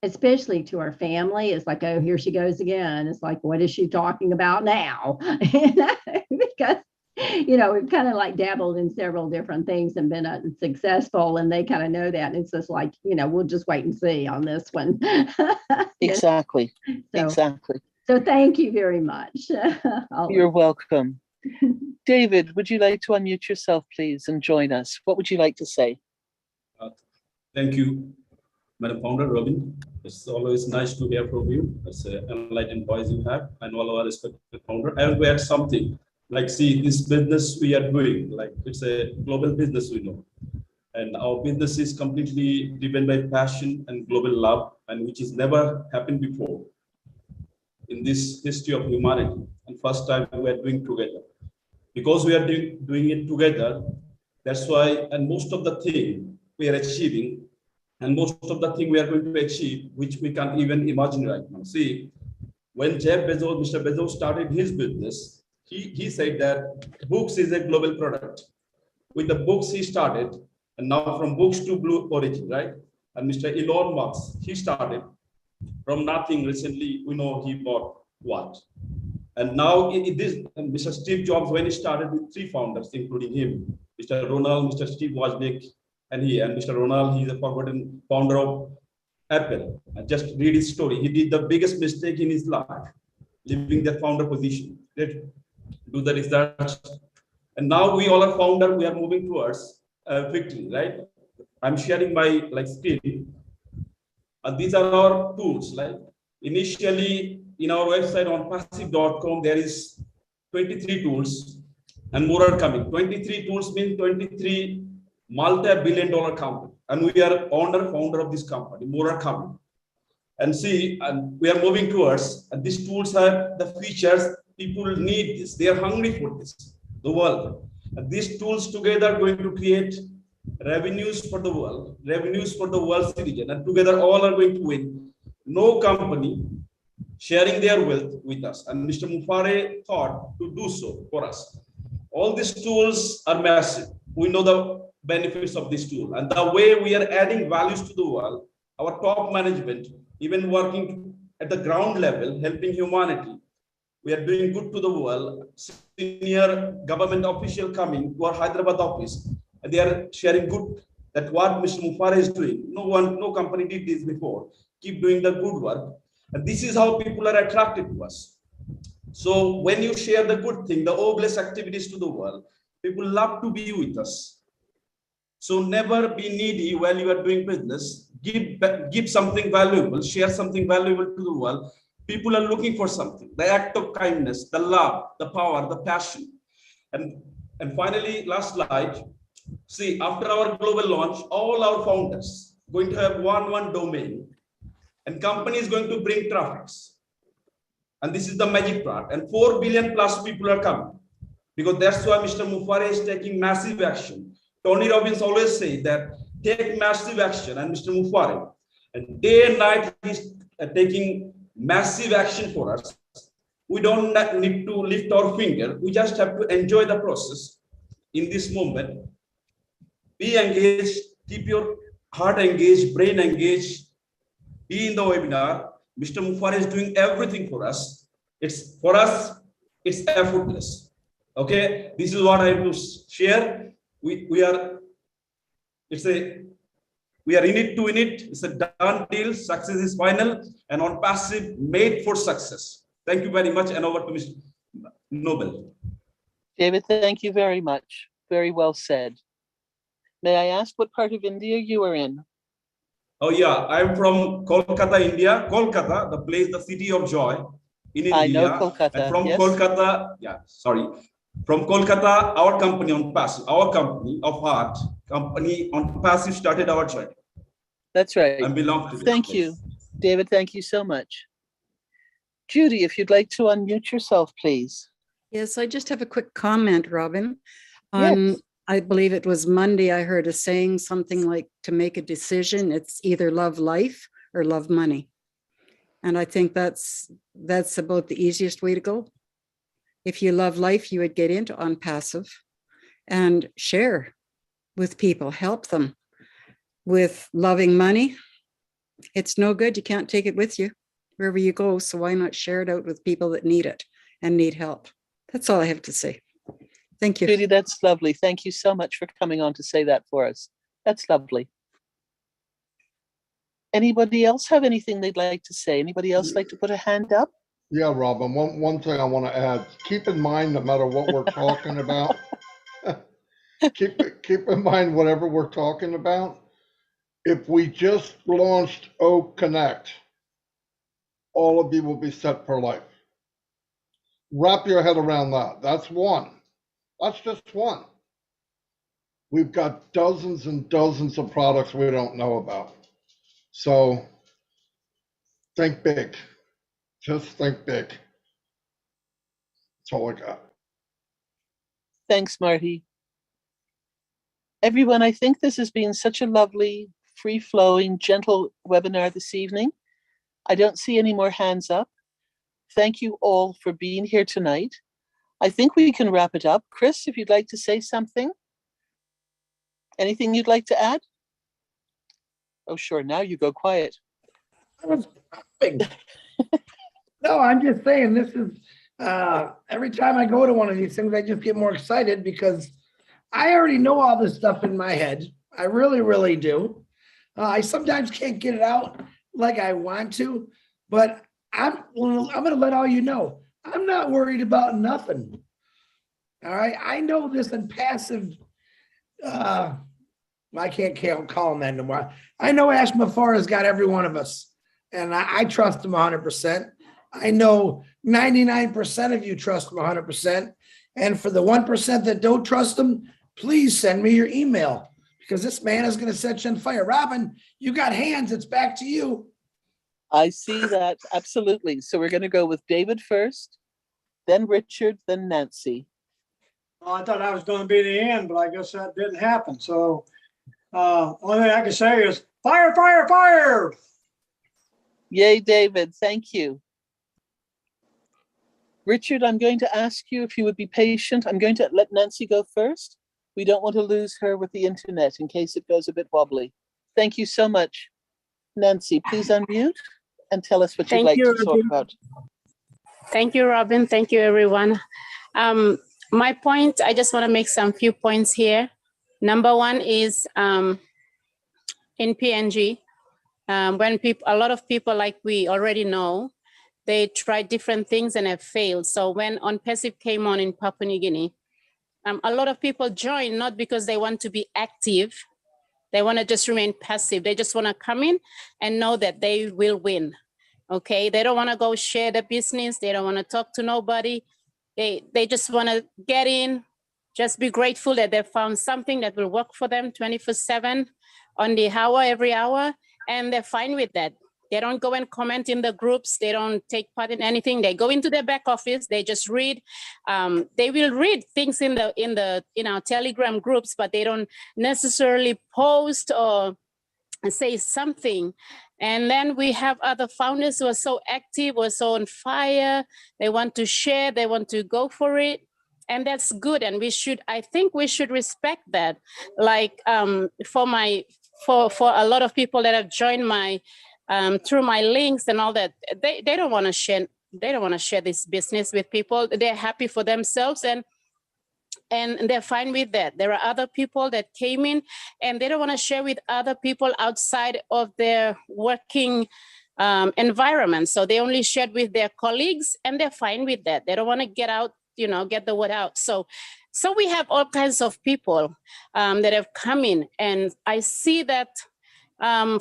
especially to our family, it's like, oh, here she goes again. It's like, what is she talking about now? Because, you know, we've kind of like dabbled in several different things and been successful, and they kind of know that. And it's just like, you know, we'll just wait and see on this one. Exactly. So, exactly. So thank you very much. You're welcome. David, would you like to unmute yourself, please, and join us? What would you like to say? Thank you, Madam Founder, Robin. It's always nice to hear from you. It's an enlightened voice you have, and all our respected founder. I want to add something. Like, see, this business we are doing, like it's a global business, we know. And our business is completely driven by passion and global love, and which has never happened before in this history of humanity. And first time we are doing together. Because we are doing it together, that's why, and most of the thing we are achieving, and most of the thing we are going to achieve, which we can't even imagine right now. See, when Jeff Bezos, Mr. Bezos started his business, he said that books is a global product. With the books he started, and now from books to Blue Origin, right? And Mr. Elon Musk, he started from nothing. Recently, we know he bought what? And now Mr. Steve Jobs, when he started with 3 founders, including him, Mr. Ronald, Mr. Steve Wozniak, and Mr. Ronald, he's a forgotten founder of Apple. And just read his story. He did the biggest mistake in his life, leaving the founder position. Let's do the research. And now we all are founder, we are moving towards victory, right? I'm sharing my screen. And these are our tools. Like initially in our website on passive.com, there is 23 tools and more are coming. 23 tools mean 23 multi-billion-dollar company. And we are founder of this company, more are coming. And see, and we are moving towards, and these tools have the features, people need this, they are hungry for this, the world. And these tools together are going to create revenues for the world citizen, and together all are going to win. No company sharing their wealth with us. And Mr. Mufare thought to do so for us. All these tools are massive. We know the benefits of this tool. And the way we are adding values to the world, our top management, even working at the ground level, helping humanity, we are doing good to the world. Senior government official coming to our Hyderabad office, and they are sharing good, that what Mr. Mufare is doing. No company did this before. Keep doing the good work. And this is how people are attracted to us. So when you share the good thing, the obvious activities to the world, people love to be with us. So never be needy while you are doing business. Give something valuable, share something valuable to the world. People are looking for something, the act of kindness, the love, the power, the passion. And finally, last slide. See, after our global launch, all our founders going to have one domain, and company is going to bring traffics. And this is the magic part. And 4 billion plus people are coming, because that's why Mr. Mufare is taking massive action. Tony Robbins always say that take massive action, and Mr. Mufare, and day and night he's taking massive action for us. We don't need to lift our finger. We just have to enjoy the process in this moment. Be engaged, keep your heart engaged, brain engaged, be in the webinar. Mr. Mufare is doing everything for us. It's for us, it's effortless. Okay, this is what I have to share. We are in it to win it. It's a done deal. Success is final, and on passive, made for success. Thank you very much, and over to Mr. Noble. David, thank you very much. Very well said. May I ask what part of India you are in? Oh yeah, I'm from Kolkata, India. Kolkata, the place, the city of joy in India. I know Kolkata. And from yes. Kolkata, from Kolkata, our company on passive, our company of heart, company on passive started our journey. That's right. I belong to this Thank place. you, David. Thank you so much. Judy, if you'd like to unmute yourself, please. Yes, I just have a quick comment, Robin. Yes. I believe it was Monday, I heard a saying something like, to make a decision, it's either love life or love money. And I think that's about the easiest way to go. If you love life, you would get into on passive and share with people, help them. With loving money, it's no good. You can't take it with you wherever you go. So why not share it out with people that need it and need help? That's all I have to say. Thank you. Judy, that's lovely. Thank you so much for coming on to say that for us. That's lovely. Anybody else have anything they'd like to say? Anybody else like to put a hand up? Yeah, Robin, one thing I want to add, keep in mind, no matter what we're talking about, keep in mind whatever we're talking about. If we just launched Oak Connect, all of you will be set for life. Wrap your head around that. That's one. That's just one. We've got dozens and dozens of products we don't know about. So think big. Just think big. That's all I got. Thanks, Marty. Everyone, I think this has been such a lovely, free-flowing, gentle webinar this evening. I don't see any more hands up. Thank you all for being here tonight. I think we can wrap it up. Chris, if you'd like to say something. Anything you'd like to add? Oh, sure. Now you go quiet. No, I'm just saying this is, every time I go to one of these things, I just get more excited because I already know all this stuff in my head. I really, really do. I sometimes can't get it out like I want to, but I'm going to let all you know, I'm not worried about nothing. All right. I know this in passive, I can't call him that no more. I know Ash Mufare has got every one of us, and I trust him 100%. I know 99% of you trust him 100%. And for the 1% that don't trust him, please send me your email, because this man is going to set you on fire. Robin, you got hands. It's back to you. I see that. Absolutely. So we're going to go with David first, then Richard, then Nancy. Well, I thought that was going to be the end, but I guess that didn't happen. So only thing I can say is fire, fire, fire. Yay, David. Thank you. Richard, I'm going to ask you if you would be patient. I'm going to let Nancy go first. We don't want to lose her with the internet in case it goes a bit wobbly. Thank you so much. Nancy, please unmute and tell us what you'd like to talk about. Thank you, Robin. Thank you, everyone. My point, I just want to make some few points here. Number one is in PNG, when a lot of people, like we already know, they tried different things and have failed. So when OnPassive came on in Papua New Guinea, a lot of people joined not because they want to be active, They want to just remain passive. They just want to come in and know that they will win. Okay, they don't want to go share the business. They don't want to talk to nobody. They just want to get in, just be grateful that they found something that will work for them 24/7 on the hour, every hour, and they're fine with that. They don't go and comment in the groups. They don't take part in anything. They go into their back office. They just read. They will read things in our Telegram groups, but they don't necessarily post or say something. And then we have other founders who are so active, who are so on fire. They want to share. They want to go for it. And that's good. And I think we should respect that. Like for a lot of people that have joined my, through my links and all that, they don't want to share. They don't want to share this business with people. They're happy for themselves and they're fine with that. There are other people that came in and they don't want to share with other people outside of their working environment. So they only shared with their colleagues and they're fine with that. They don't want to get out, get the word out. So we have all kinds of people that have come in, and I see that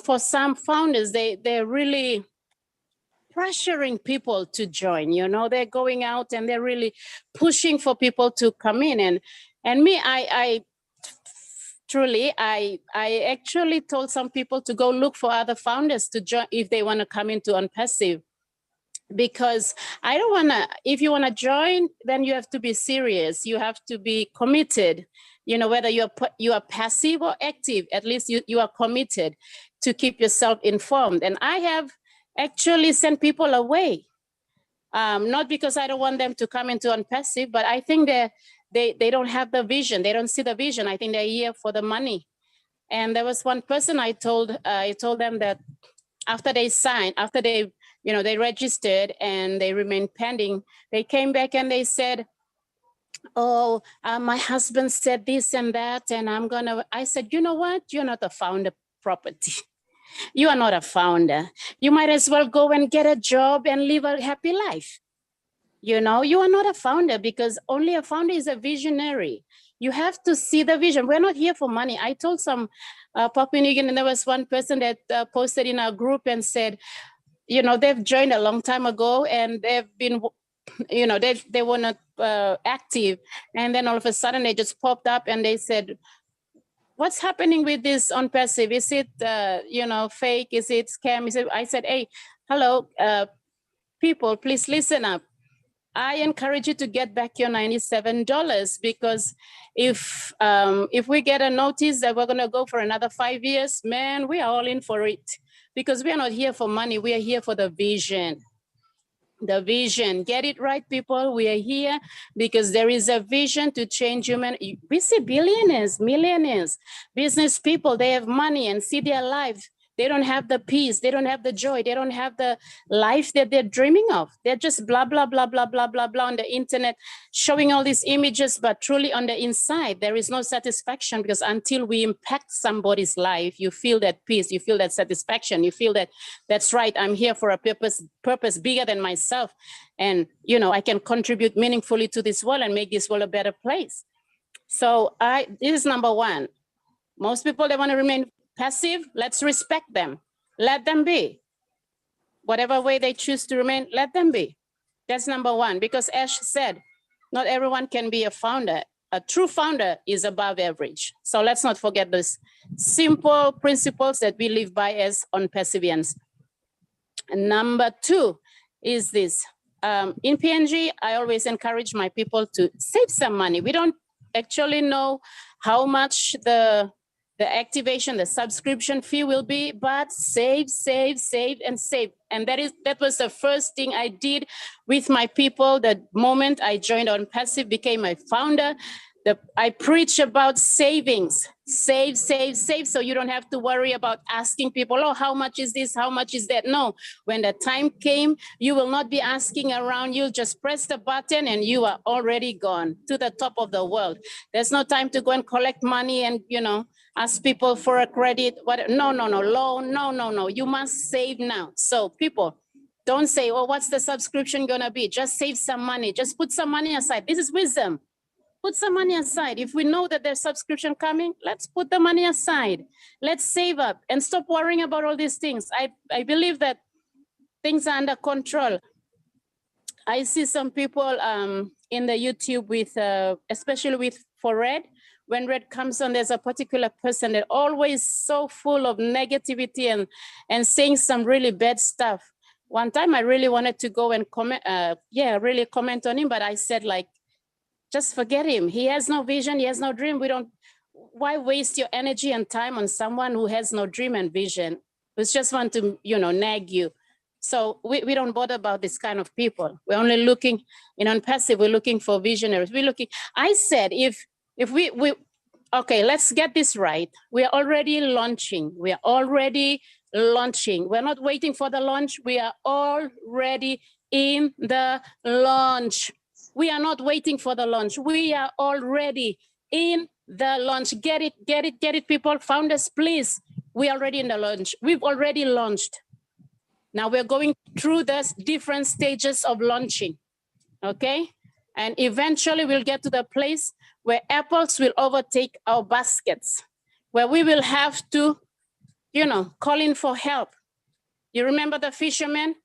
for some founders, they're really pressuring people to join. They're going out and they're really pushing for people to come in. And me, I actually told some people to go look for other founders to join if they want to come into OnPassive, because I don't want to, if you want to join, then you have to be serious. You have to be committed, whether you are passive or active, at least you are committed to keep yourself informed. And I have actually sent people away, not because I don't want them to come into OnPassive, but I think they don't have the vision. They don't see the vision. I think they're here for the money. And there was one person I told them that after they signed, after they registered and they remained pending, they came back and they said, oh, my husband said this and that, and I said, you know what? You're not a founder property. You are not a founder. You might as well go and get a job and live a happy life. You are not a founder, because only a founder is a visionary. You have to see the vision. We're not here for money. I told some Papua New Guinea, and there was one person that posted in our group and said, they've joined a long time ago and they've been, they were not active. And then all of a sudden they just popped up and they said, what's happening with this OnPassive? Is it, fake? Is it scam? I said, hey, hello, people, please listen up. I encourage you to get back your $97, because if we get a notice that we're going to go for another 5 years, man, we are all in for it, because we are not here for money. We are here for the vision. The vision. Get it right, people. We are here because there is a vision to change human. We see billionaires, millionaires, business people. They have money and see their life. They don't have the peace. They don't have the joy. They don't have the life that they're dreaming of. They're just blah, blah, blah, blah, blah, blah, blah on the internet, showing all these images, but truly on the inside, there is no satisfaction, because until we impact somebody's life, you feel that peace, you feel that satisfaction, you feel that that's right, I'm here for a purpose bigger than myself. And, I can contribute meaningfully to this world and make this world a better place. So this is number one. Most people, they want to remain passive. Let's respect them. Let them be. Whatever way they choose to remain, let them be. That's number one, because Ash said, not everyone can be a founder. A true founder is above average. So let's not forget these simple principles that we live by as OnPassivians. And number two is this. In PNG, I always encourage my people to save some money. We don't actually know how much the activation, the subscription fee will be, but save, save, save, and save. And that was the first thing I did with my people. The moment I joined OnPassive, became a founder, I preach about savings. Save, save, save, so you don't have to worry about asking people, oh, how much is this? How much is that? No, when the time came, you will not be asking around. You'll just press the button and you are already gone to the top of the world. There's no time to go and collect money and, ask people for a credit. No, loan, no. You must save now. So people, don't say, oh, what's the subscription gonna be? Just save some money. Just put some money aside. This is wisdom. Put some money aside. If we know that there's subscription coming, let's put the money aside. Let's save up and stop worrying about all these things. I believe that things are under control. I see some people in the YouTube with, especially with for Red. When Red comes on, there's a particular person that always so full of negativity and saying some really bad stuff. One time I really wanted to go and comment, really comment on him, but I said like, just forget him. He has no vision, he has no dream. Why waste your energy and time on someone who has no dream and vision? Who's just want to, nag you. So we don't bother about this kind of people. We're only looking, on passive, we're looking for visionaries. I said, if we okay, let's get this right. We are already launching. We're not waiting for the launch. We are already in the launch. We are not waiting for the launch. We are already in the launch. Get it, people. Founders, please. We're already in the launch. We've already launched. Now we're going through the different stages of launching, okay? And eventually we'll get to the place where apples will overtake our baskets, where we will have to, call in for help. You remember the fishermen?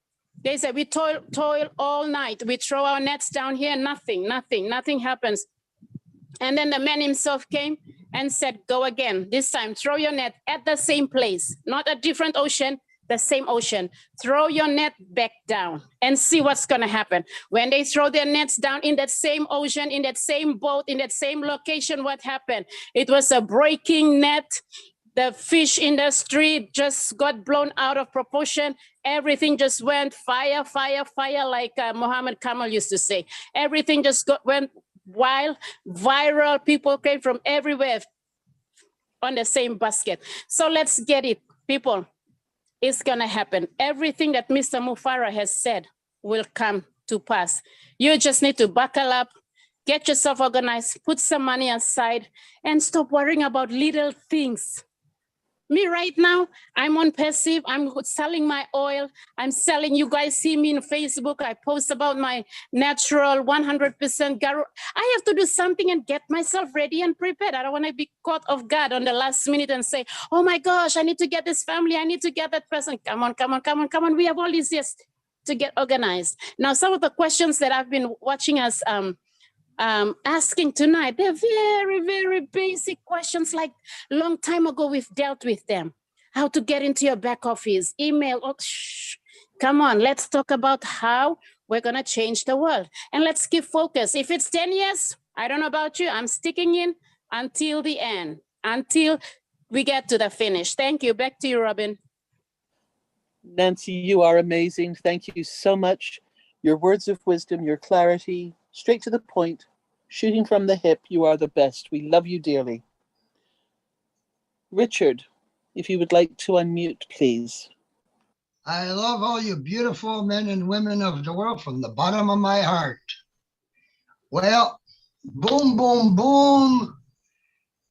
They said, we toil all night. We throw our nets down here, nothing happens. And then the man himself came and said, go again. This time, throw your net at the same place, not a different ocean, the same ocean. Throw your net back down and see what's going to happen. When they throw their nets down in that same ocean, in that same boat, in that same location, what happened? It was a breaking net. The fish industry just got blown out of proportion. Everything just went fire, like Muhammad Kamal used to say. Everything just went wild, viral. People came from everywhere on the same basket. So let's get it, people. It's going to happen. Everything that Mr. Mufara has said will come to pass. You just need to buckle up, get yourself organized, put some money aside, and stop worrying about little things. Me right now, I'm on passive. I'm selling my oil. I'm selling, you guys see me on Facebook. I post about my natural 100% Garo. I have to do something and get myself ready and prepared. I don't want to be caught off guard on the last minute and say, oh my gosh, I need to get this family. I need to get that person. Come on. We have all these years to get organized. Now, some of the questions that I've been watching us asking tonight, they're very, very basic questions like long time ago we've dealt with them. How to get into your back office, email. Come on, let's talk about how we're going to change the world. And let's keep focused. If it's 10 years, I don't know about you, I'm sticking in until the end, until we get to the finish. Thank you. Back to you, Robin. Nancy, you are amazing. Thank you so much. Your words of wisdom, your clarity, straight to the point, shooting from the hip. You are the best. We love you dearly. Richard, if you would like to unmute, please. I love all you beautiful men and women of the world from the bottom of my heart. Well, boom, boom, boom,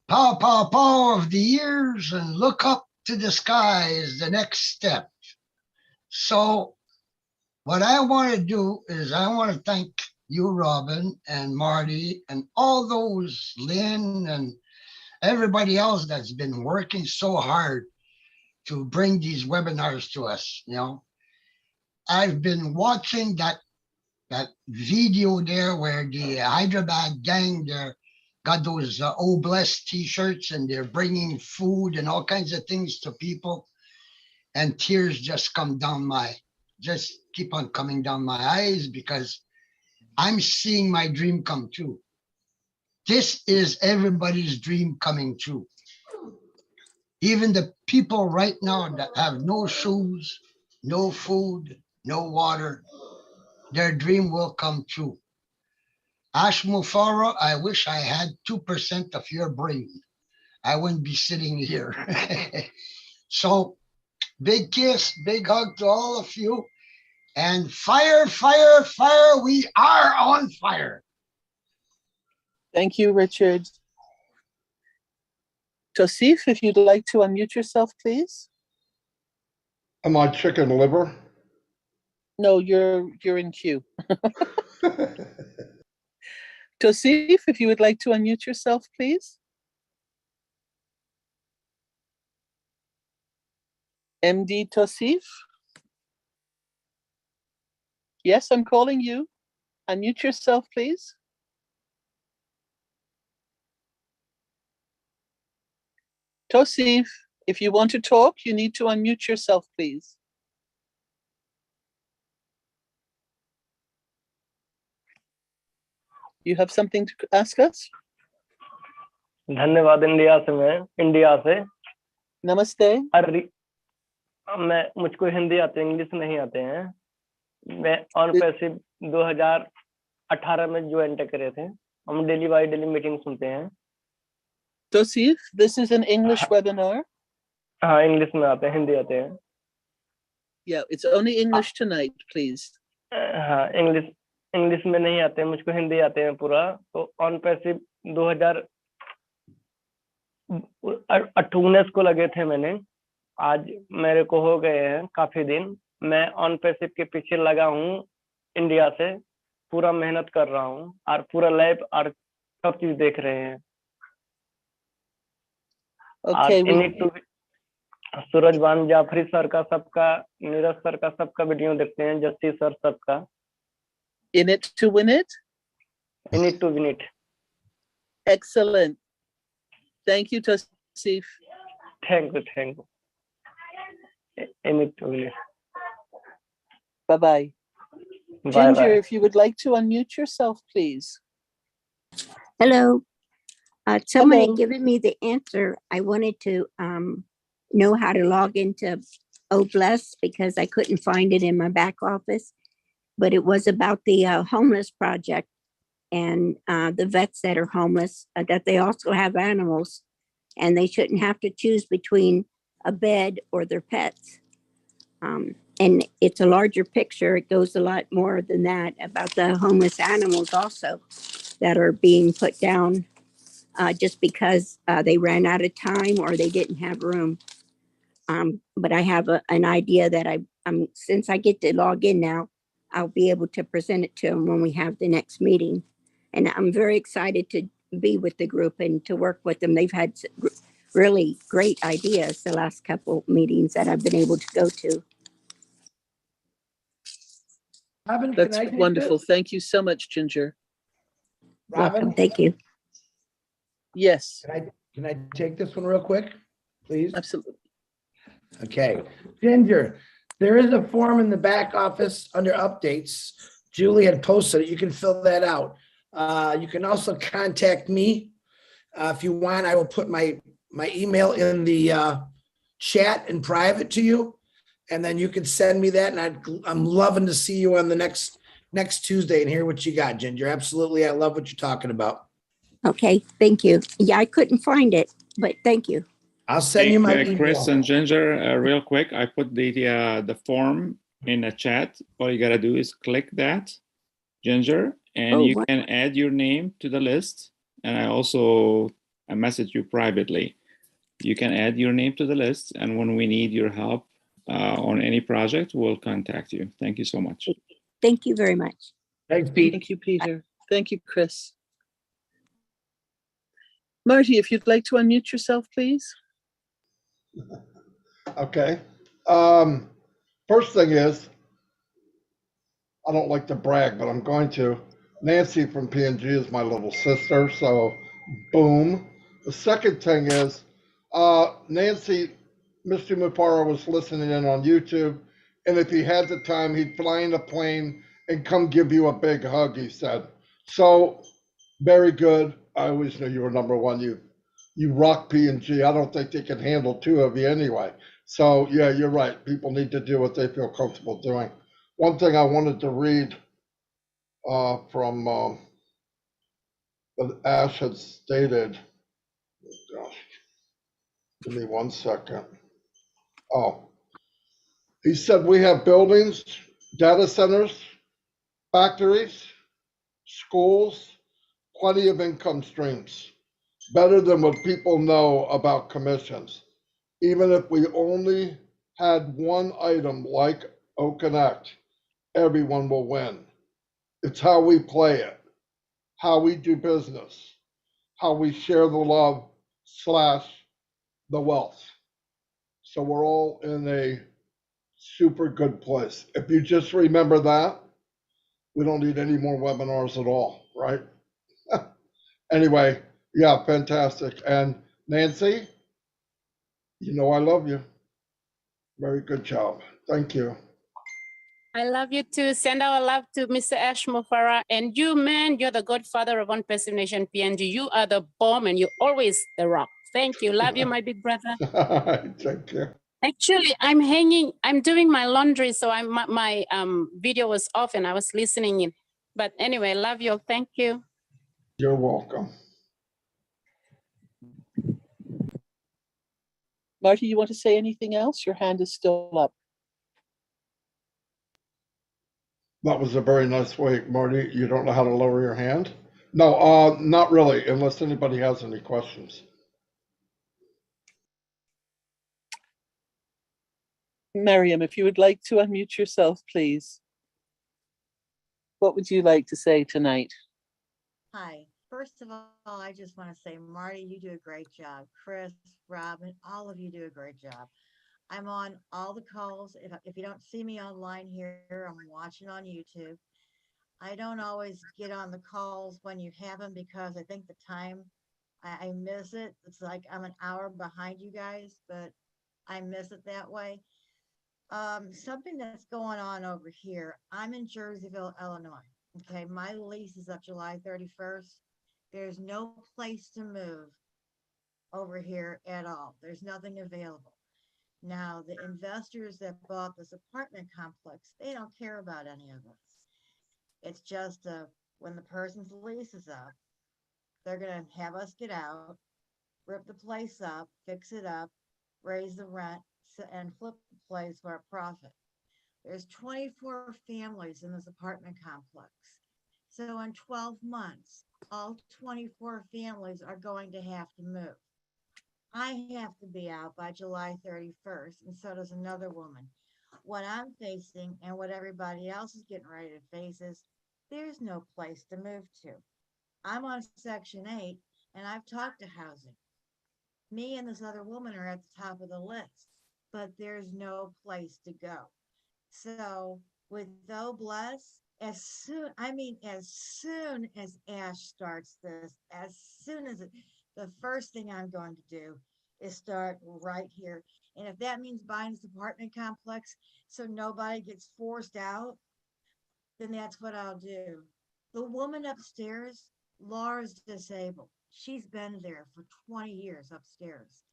pow, pow, pow of the years, and look up to the sky is the next step. So what I want to do is I want to thank you, Robin, and Marty, and all those, Lynn, and everybody else that's been working so hard to bring these webinars to us. I've been watching that video there where the Hyderabad gang there got those Oh Blessed t-shirts, and they're bringing food and all kinds of things to people, and tears just keep on coming down my eyes, because I'm seeing my dream come true. This is everybody's dream coming true. Even the people right now that have no shoes, no food, no water, their dream will come true. Ash Mufara, I wish I had 2% of your brain. I wouldn't be sitting here. So big kiss, big hug to all of you. And fire, fire, fire, we are on fire. Thank you, Richard. Tosif, if you'd like to unmute yourself, please. Am I chicken liver? No, you're in queue. Tosif, if you would like to unmute yourself, please. MD Tosif? Yes, I'm calling you. Unmute yourself, please. Tosif, if you want to talk, you need to unmute yourself, please. You have something to ask us? धन्यवाद India से नमस्ते। मुझको हिंदी आते English नहीं आते हैं। मैं on passive 2018 में ज्वाइन करे थे। हम डेली बाय डेली मीटिंग सुनते हैं। Tosif, this is an English webinar. हाँ, इंग्लिश में आते हैं, हिंदी आते हैं। Yeah, it's only English tonight, please. हाँ, इंग्लिश में नहीं आते हैं, मुझको हिंदी आते हैं पूरा। तो ऑन पैसिव 2019 को लगे थे मैंने। आज मेरे को हो गए हैं काफी दिन। मैं ऑन पैसिव के पीछे लगा हूँ इंडिया से, पूरा मेहनत कर रहा हूँ और पूरा लैब और सब चीज देख रहे हैं। सूरजवान जाफरी सर का, सबका, नीरज सर का, सबका वीडियो देखते हैं, जस्टिस सर सबका। In it to win it? In it to win it. Excellent. Thank you, Tosif. Thank you. In it to win it. Bye-bye. Ginger, if you would like to unmute yourself, please. Hello. Someone had given me the answer. I wanted to know how to log into Obless because I couldn't find it in my back office. But it was about the homeless project and the vets that are homeless, that they also have animals and they shouldn't have to choose between a bed or their pets. And it's a larger picture. It goes a lot more than that about the homeless animals also that are being put down just because they ran out of time or they didn't have room. But I have an idea that I'm since I get to log in now, I'll be able to present it to them when we have the next meeting. And I'm very excited to be with the group and to work with them. They've had really great ideas the last couple meetings that I've been able to go to. Robin, that's wonderful. Thank you so much, Ginger. Robin, thank you. Yes. Can I take this one real quick, please? Absolutely. Okay, Ginger, there is a form in the back office under updates. Julie had posted it. You can fill that out. You can also contact me if you want. I will put my email in the chat in private to you, and then you can send me that. And I'm loving to see you on the next Tuesday and hear what you got, Ginger. Absolutely, I love what you're talking about. Okay, thank you. Yeah, I couldn't find it, but thank you. I'll send you my email. Chris and Ginger, real quick, I put the form in the chat. All you gotta do is click that, Ginger, and you can add your name to the list. And I message you privately. You can add your name to the list, and when we need your help on any project, we'll contact you. Thank you so much. Thank you very much. Thanks, Pete. Thank you, Peter. Thank you, Chris. Marty, if you'd like to unmute yourself, please. Okay. First thing is, I don't like to brag, but I'm going to. Nancy from P&G is my little sister, so boom. The second thing is, Nancy, Mr. Mupara was listening in on YouTube, and if he had the time, he'd fly in a plane and come give you a big hug, he said. So, very good. I always knew you were number one. You rock P&G. I don't think they can handle two of you anyway. So, yeah, you're right. People need to do what they feel comfortable doing. One thing I wanted to read from what Ash had stated. Oh, gosh. Give me 1 second. Oh. He said we have buildings, data centers, factories, schools, plenty of income streams. Better than what people know about commissions. Even if we only had one item like OConnect, everyone will win. It's how we play it. how we do business, how we share the love / the wealth. So we're all in a super good place. If you just remember that, we don't need any more webinars at all, right? Anyway, yeah, fantastic. And Nancy, you know I love you. Very good job. Thank you. I love you too. Send our love to Mr. Ash Mufara. And you, man, you're the godfather of One Passive Nation PNG. You are the bomb and you're always the rock. Thank you. Love you, my big brother. Thank you. Actually, I'm doing my laundry, so my video was off and I was listening in. But anyway, love you. Thank you. You're welcome. Marty, you want to say anything else? Your hand is still up. That was a very nice way, Marty. You don't know how to lower your hand? No, not really, unless anybody has any questions. Miriam, if you would like to unmute yourself, please. What would you like to say tonight? Hi. First of all, I just want to say, Marty, you do a great job. Chris, Robin, all of you do a great job. I'm on all the calls. If you don't see me online here, I'm watching on YouTube. I don't always get on the calls when you have them because I think the time, I miss it. It's like I'm an hour behind you guys, but I miss it that way. Something that's going on over here. I'm in Jerseyville, Illinois. Okay, my lease is up July 31st. There's no place to move over here at all. There's nothing available. Now, the investors that bought this apartment complex, they don't care about any of us. It's just when the person's lease is up, they're going to have us get out, rip the place up, fix it up, raise the rent, and flip the place for a profit. There's 24 families in this apartment complex. So in 12 months, all 24 families are going to have to move. I have to be out by July 31st, and so does another woman. What I'm facing and what everybody else is getting ready to face is there's no place to move to. I'm on Section 8, and I've talked to housing. Me and this other woman are at the top of the list, but there's no place to go. So with Bless, as soon as Ash starts this, as soon as the first thing I'm going to do is start right here. And if that means buying this apartment complex so nobody gets forced out, then that's what I'll do. The woman upstairs, Laura's disabled. She's been there for 20 years upstairs.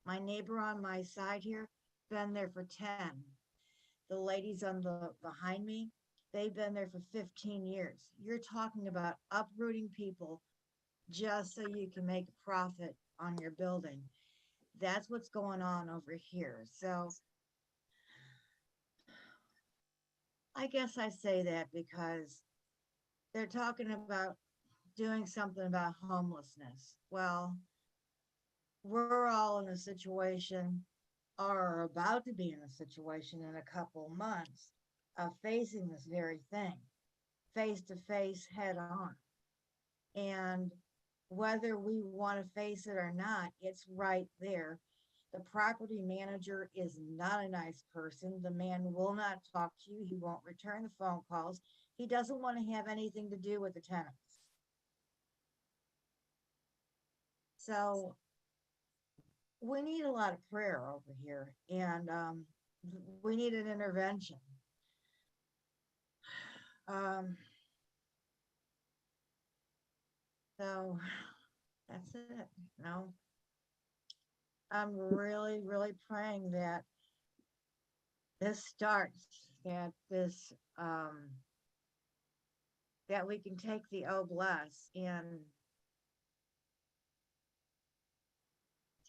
My neighbor on my side here, been there for 10. The ladies on the behind me, they've been there for 15 years. You're talking about uprooting people just so you can make a profit on your building. That's what's going on over here. So I guess I say that because they're talking about doing something about homelessness. Well, we're all in a situation or are about to be in a situation in a couple months of facing this very thing, face to face, head on. And whether we want to face it or not, it's right there. The property manager is not a nice person. The man will not talk to you. He won't return the phone calls. He doesn't want to have anything to do with the tenants. So we need a lot of prayer over here, and we need an intervention. So that's it. No, I'm really, really praying that this starts, that this, that we can take the Bless and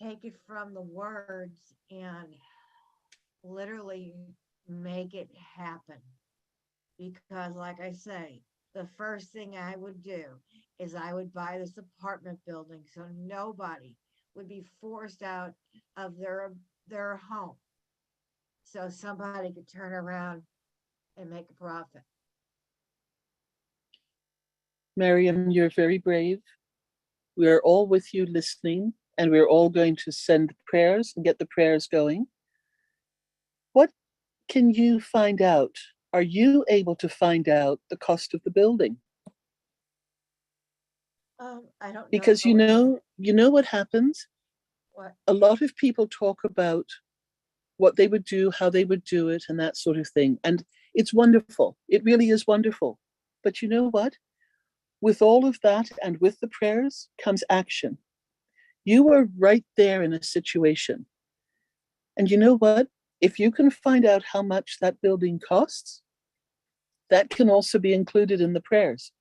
take it from the words and literally make it happen. Because like I say, the first thing I would do is I would buy this apartment building so nobody would be forced out of their home. So somebody could turn around and make a profit. Miriam, you're very brave. We are all with you listening, and we're all going to send prayers and get the prayers going. What can you find out? Are you able to find out the cost of the building? I don't Because know. you know what happens? What? A lot of people talk about what they would do, how they would do it, and that sort of thing. And it's wonderful. It really is wonderful. But you know what? With all of that and with the prayers comes action. You are right there in a situation. And you know what? If you can find out how much that building costs, that can also be included in the prayers.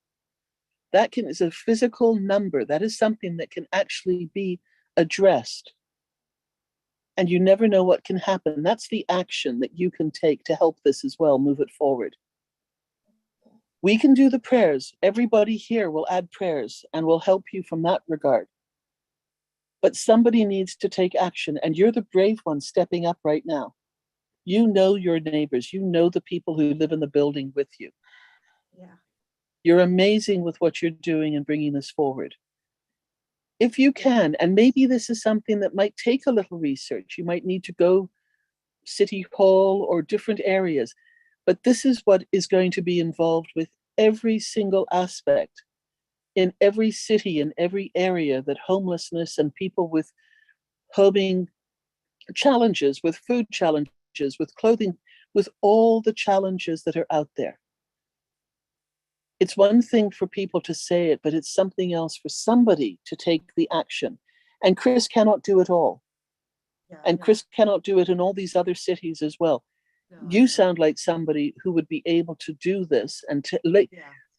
That is a physical number. That is something that can actually be addressed. And you never know what can happen. That's the action that you can take to help this as well, move it forward. We can do the prayers. Everybody here will add prayers and will help you from that regard. But somebody needs to take action, and you're the brave one stepping up right now. You know your neighbors. You know the people who live in the building with you. Yeah. You're amazing with what you're doing and bringing this forward. If you can, and maybe this is something that might take a little research, you might need to go City Hall or different areas, but this is what is going to be involved with every single aspect in every city, in every area, that homelessness and people with homing challenges, with food challenges, with clothing, with all the challenges that are out there. It's one thing for people to say it, but it's something else for somebody to take the action. And Chris cannot do it all. Yeah, and Chris cannot do it in all these other cities as well. You sound like somebody who would be able to do this and to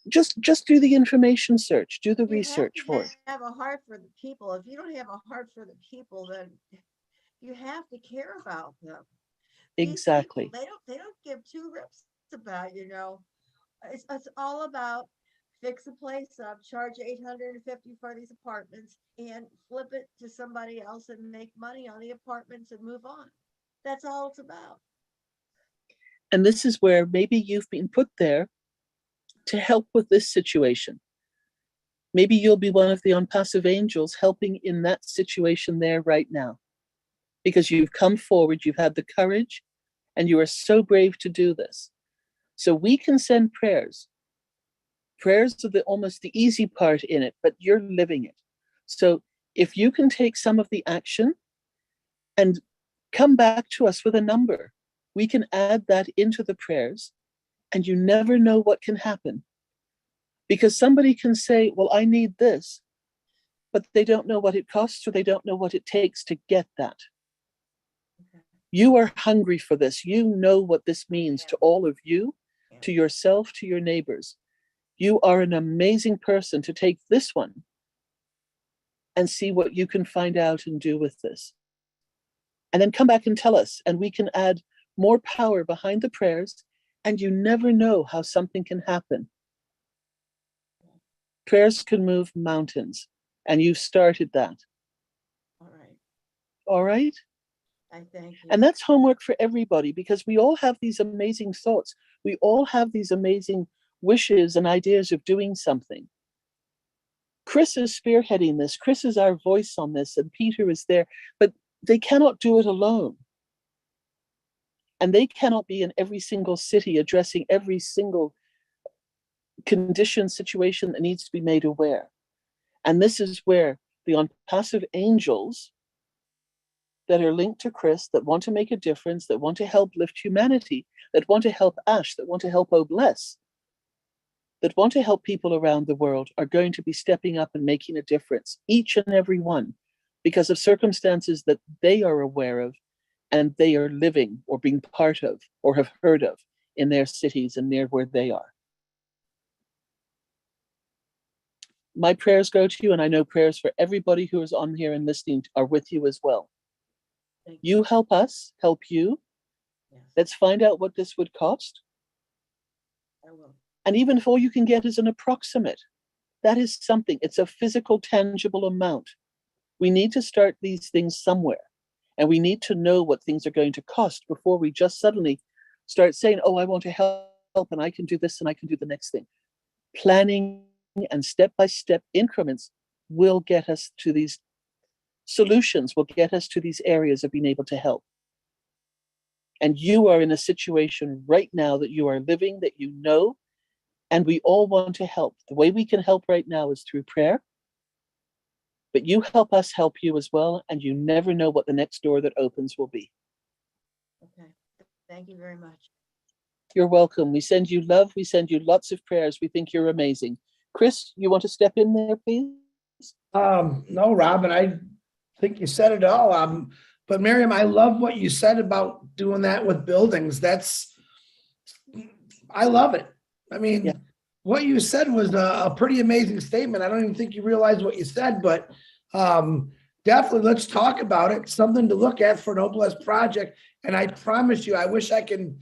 just do the information search, do the research for it. Have a heart for the people. If you don't have a heart for the people, then you have to care about them. Exactly. These people, they don't give two rips about, it's all about fix a place up, charge $850 for these apartments, and flip it to somebody else and make money on the apartments and move on. That's all it's about. And this is where maybe you've been put there to help with this situation. Maybe you'll be one of the unpassive angels helping in that situation there right now, because you've come forward, you've had the courage, and you are so brave to do this. So we can send prayers. Prayers are almost the easy part in it, but you're living it. So if you can take some of the action and come back to us with a number, we can add that into the prayers, and you never know what can happen. Because somebody can say, well, I need this, but they don't know what it costs, or they don't know what it takes to get that. You are hungry for this. You know what this means to all of you, to yourself, to your neighbors. You are an amazing person to take this one and see what you can find out and do with this. And then come back and tell us, and we can add more power behind the prayers, and you never know how something can happen. Prayers can move mountains, and you've started that. All right. All right? I thank you. And that's homework for everybody, because we all have these amazing thoughts. We all have these amazing wishes and ideas of doing something. Chris is spearheading this. Chris is our voice on this, and Peter is there, but they cannot do it alone. And they cannot be in every single city addressing every single condition, situation that needs to be made aware. And this is where the unpassive angels that are linked to Chris, that want to make a difference, that want to help lift humanity, that want to help Ash, that want to help Obless, that want to help people around the world, are going to be stepping up and making a difference, each and every one, because of circumstances that they are aware of and they are living or being part of or have heard of in their cities and near where they are. My prayers go to you, and I know prayers for everybody who is on here and listening are with you as well. You help us, help you. Yes. Let's find out what this would cost. I will. And even if all you can get is an approximate, that is something. It's a physical, tangible amount. We need to start these things somewhere. And we need to know what things are going to cost before we just suddenly start saying, oh, I want to help, and I can do this and I can do the next thing. Planning and step-by-step increments will get us to these solutions, will get us to these areas of being able to help. And you are in a situation right now that you are living, that you know, and we all want to help. The way we can help right now is through prayer, but you help us help you as well, and you never know what the next door that opens will be. Okay, thank you very much. You're welcome. We send you love. We send you lots of prayers. We think you're amazing. Chris, you want to step in there, please? No, Robin, I think you said it all. But Miriam, I love what you said about doing that with buildings. I love it. I mean, what you said was a pretty amazing statement. I don't even think you realize what you said, but definitely let's talk about it. Something to look at for an Oblast project. And I promise you, I wish I can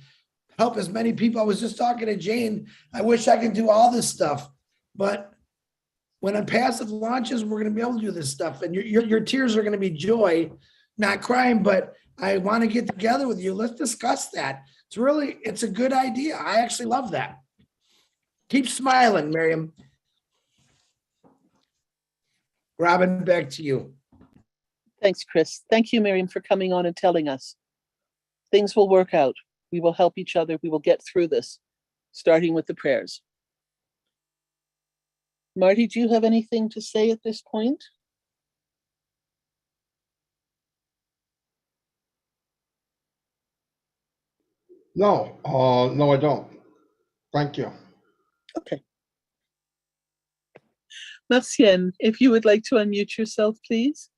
help as many people. I was just talking to Jane. I wish I could do all this stuff, but when a passive launches, we're going to be able to do this stuff, and your tears are going to be joy, not crying. But I want to get together with you. Let's discuss that. It's a good idea. I actually love that. Keep smiling, Miriam. Robin, back to you. Thanks, Chris. Thank you, Miriam, for coming on and telling us. Things will work out. We will help each other. We will get through this, starting with the prayers. Marty, do you have anything to say at this point? No, no, I don't. Thank you. Okay. Marcienne, if you would like to unmute yourself, please.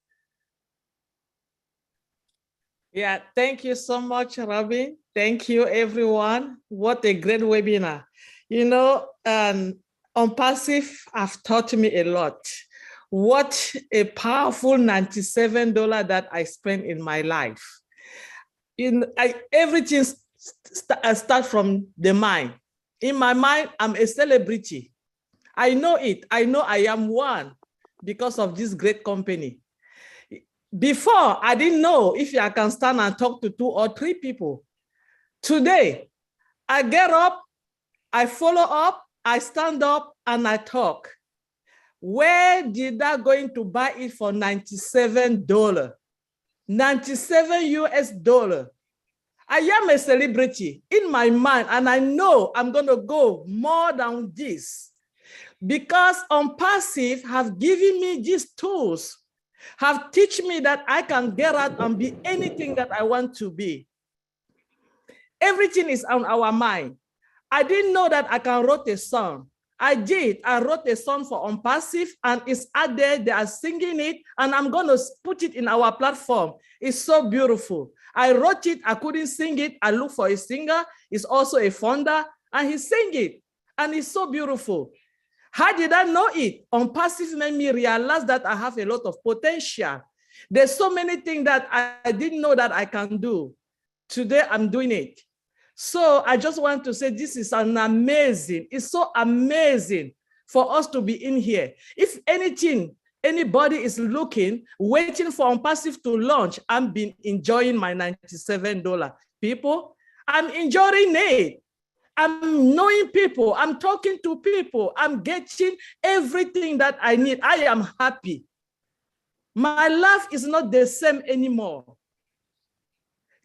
Yeah, thank you so much, Robin. Thank you, everyone. What a great webinar. You know, on passive have taught me a lot. What a powerful $97 that I spent in my life. Everything starts from the mind. In my mind, I'm a celebrity. I know it. I know I am one because of this great company. Before, I didn't know if I can stand and talk to 2 or 3 people. Today, I get up, I follow up, I stand up, and I talk. Where did I going to buy it for $97? 97 US dollar. I am a celebrity in my mind, and I know I'm going to go more than this because on passive have given me these tools, have teach me that I can get out and be anything that I want to be. Everything is on our mind. I didn't know that I can write a song. I did. I wrote a song for On Passive, and it's out there. They are singing it, and I'm going to put it in our platform. It's so beautiful. I wrote it. I couldn't sing it. I looked for a singer. He's also a founder, and he sang it, and it's so beautiful. How did I know it? On Passive made me realize that I have a lot of potential. There's so many things that I didn't know that I can do. Today, I'm doing it. So I just want to say this is an amazing, it's so amazing for us to be in here. If anything, anybody is looking, waiting for On Passive to launch, I've been enjoying my $97. People, I'm enjoying it. I'm knowing people, I'm talking to people, I'm getting everything that I need. I am happy. My life is not the same anymore.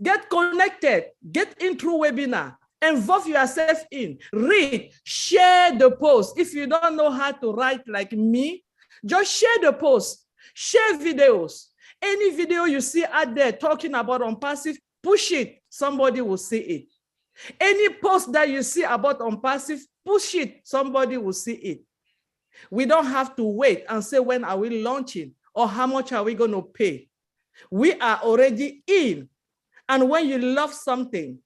Get connected, get into webinar, involve yourself in, read, share the post. If you don't know how to write like me, just share the post, share videos. Any video you see out there talking about On Passive, push it, somebody will see it. Any post that you see about On Passive, push it, somebody will see it. We don't have to wait and say, when are we launching or how much are we going to pay? We are already in. And when you love something,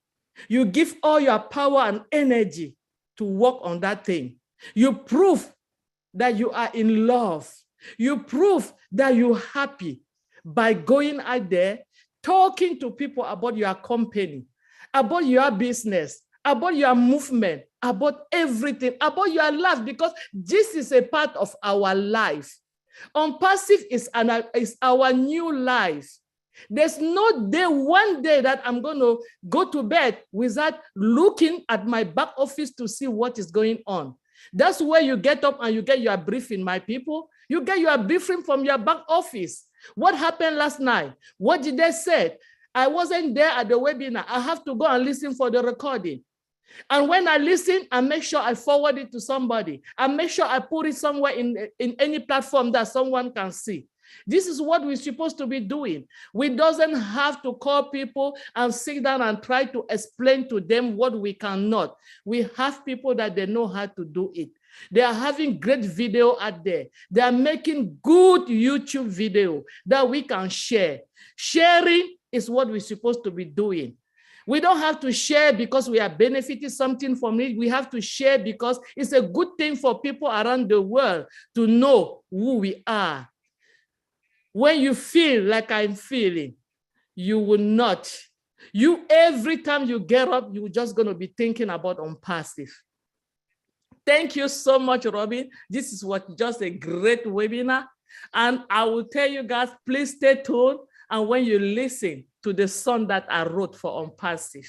you give all your power and energy to work on that thing. You prove that you are in love. You prove that you're happy by going out there, talking to people about your company, about your business, about your movement, about everything, about your life, because this is a part of our life. On Passive is our new life. There's no day, one day that I'm going to go to bed without looking at my back office to see what is going on. That's where you get up and you get your briefing, my people. You get your briefing from your back office. What happened last night? What did they say? I wasn't there at the webinar. I have to go and listen for the recording. And when I listen, I make sure I forward it to somebody. I make sure I put it somewhere in any platform that someone can see. This is what we're supposed to be doing. We doesn't have to call people and sit down and try to explain to them what we cannot. We have people that they know how to do it. They are having great video out there. They are making good YouTube video that we can share. Sharing is what we're supposed to be doing. We don't have to share because we are benefiting something from it. We have to share because it's a good thing for people around the world to know who we are. When you feel like I'm feeling, you will not. Every time you get up, you're just going to be thinking about passive. Thank you so much, Robin. This is just a great webinar. And I will tell you guys, please stay tuned. And when you listen to the song that I wrote for passive,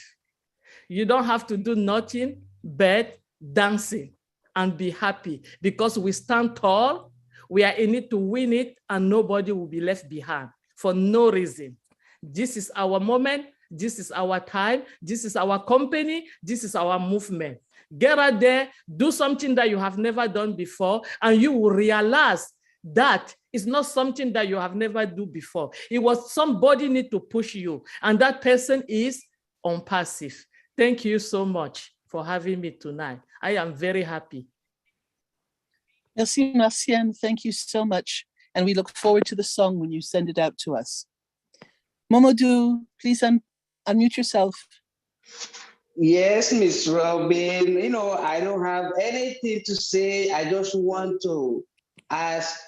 you don't have to do nothing but dancing and be happy because we stand tall. We are in it to win it, and nobody will be left behind for no reason. This is our moment. This is our time. This is our company. This is our movement. Get out there, do something that you have never done before, and you will realize that it's not something that you have never done before. It was somebody need to push you, and that person is passive. Thank you so much for having me tonight. I am very happy. Merci, Marcienne. Thank you so much. And we look forward to the song when you send it out to us. Momodou, please unmute yourself. Yes, Miss Robin. I don't have anything to say. I just want to ask,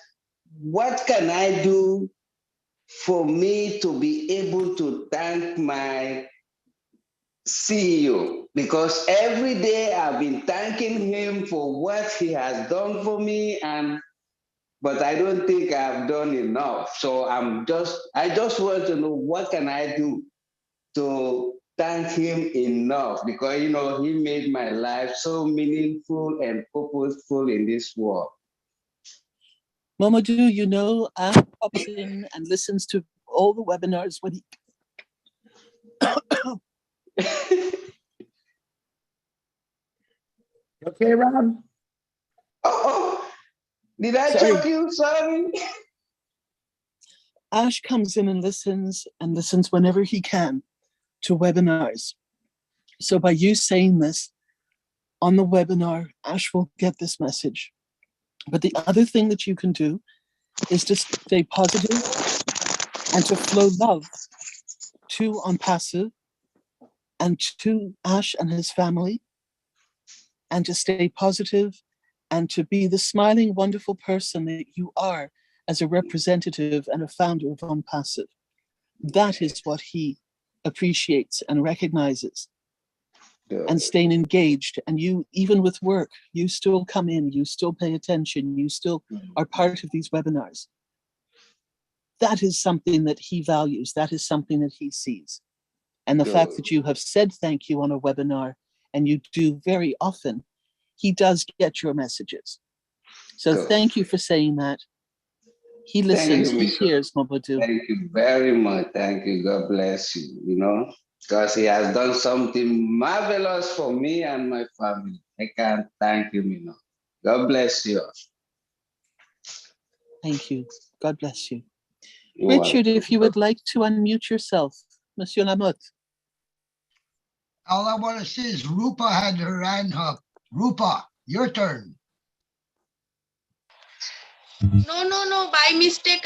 what can I do for me to be able to thank my CEO? Because every day I've been thanking him for what he has done for me, but I don't think I've done enough. So I just want to know, what can I do to thank him enough? Because he made my life so meaningful and purposeful in this world. Momodou, Ash pops in and listens to all the webinars when he Okay, Rob? Oh, did I choke you? Sorry. Ash comes in and listens whenever he can to webinars. So by you saying this on the webinar, Ash will get this message. But the other thing that you can do is to stay positive and to flow love to passive and to Ash and his family, and to stay positive and to be the smiling, wonderful person that you are as a representative and a founder of passive. That is what he appreciates and recognizes. And staying engaged, and you, even with work, you still come in, you still pay attention, you still are part of these webinars. That is something that he values, that is something that he sees. And the fact that you have said thank you on a webinar, and you do very often, he does get your messages. So thank you for saying that. He listens, he hears, Momodou. Thank you very much. Thank you. God bless you, because he has done something marvelous for me and my family. I can't thank him enough. God bless you. Thank you. God bless you. Richard, if you would like to unmute yourself, Monsieur Lamotte. All I want to say is Rupa had her hand up. Rupa, your turn. No, by mistake.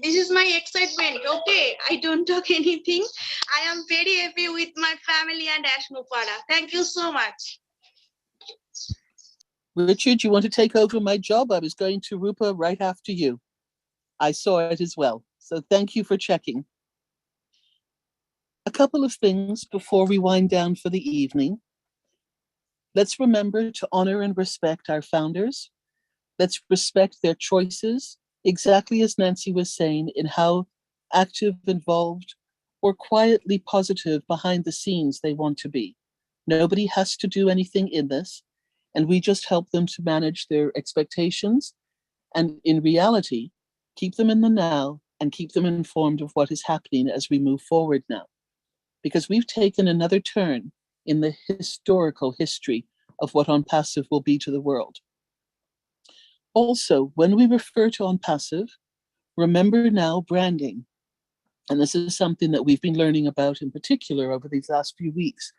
This is my excitement. Okay, I don't talk anything. I am very happy with my family and Ash Mupada. Thank you so much. Richard, you want to take over my job? I was going to Rupa right after you. I saw it as well. So thank you for checking. A couple of things before we wind down for the evening. Let's remember to honor and respect our founders. Let's respect their choices, exactly as Nancy was saying, in how active, involved, or quietly positive behind the scenes they want to be. Nobody has to do anything in this. And we just help them to manage their expectations and in reality, keep them in the now and keep them informed of what is happening as we move forward now. Because we've taken another turn in the historical history of what On Passive will be to the world. Also, when we refer to On Passive, remember now branding. And this is something that we've been learning about in particular over these last few weeks.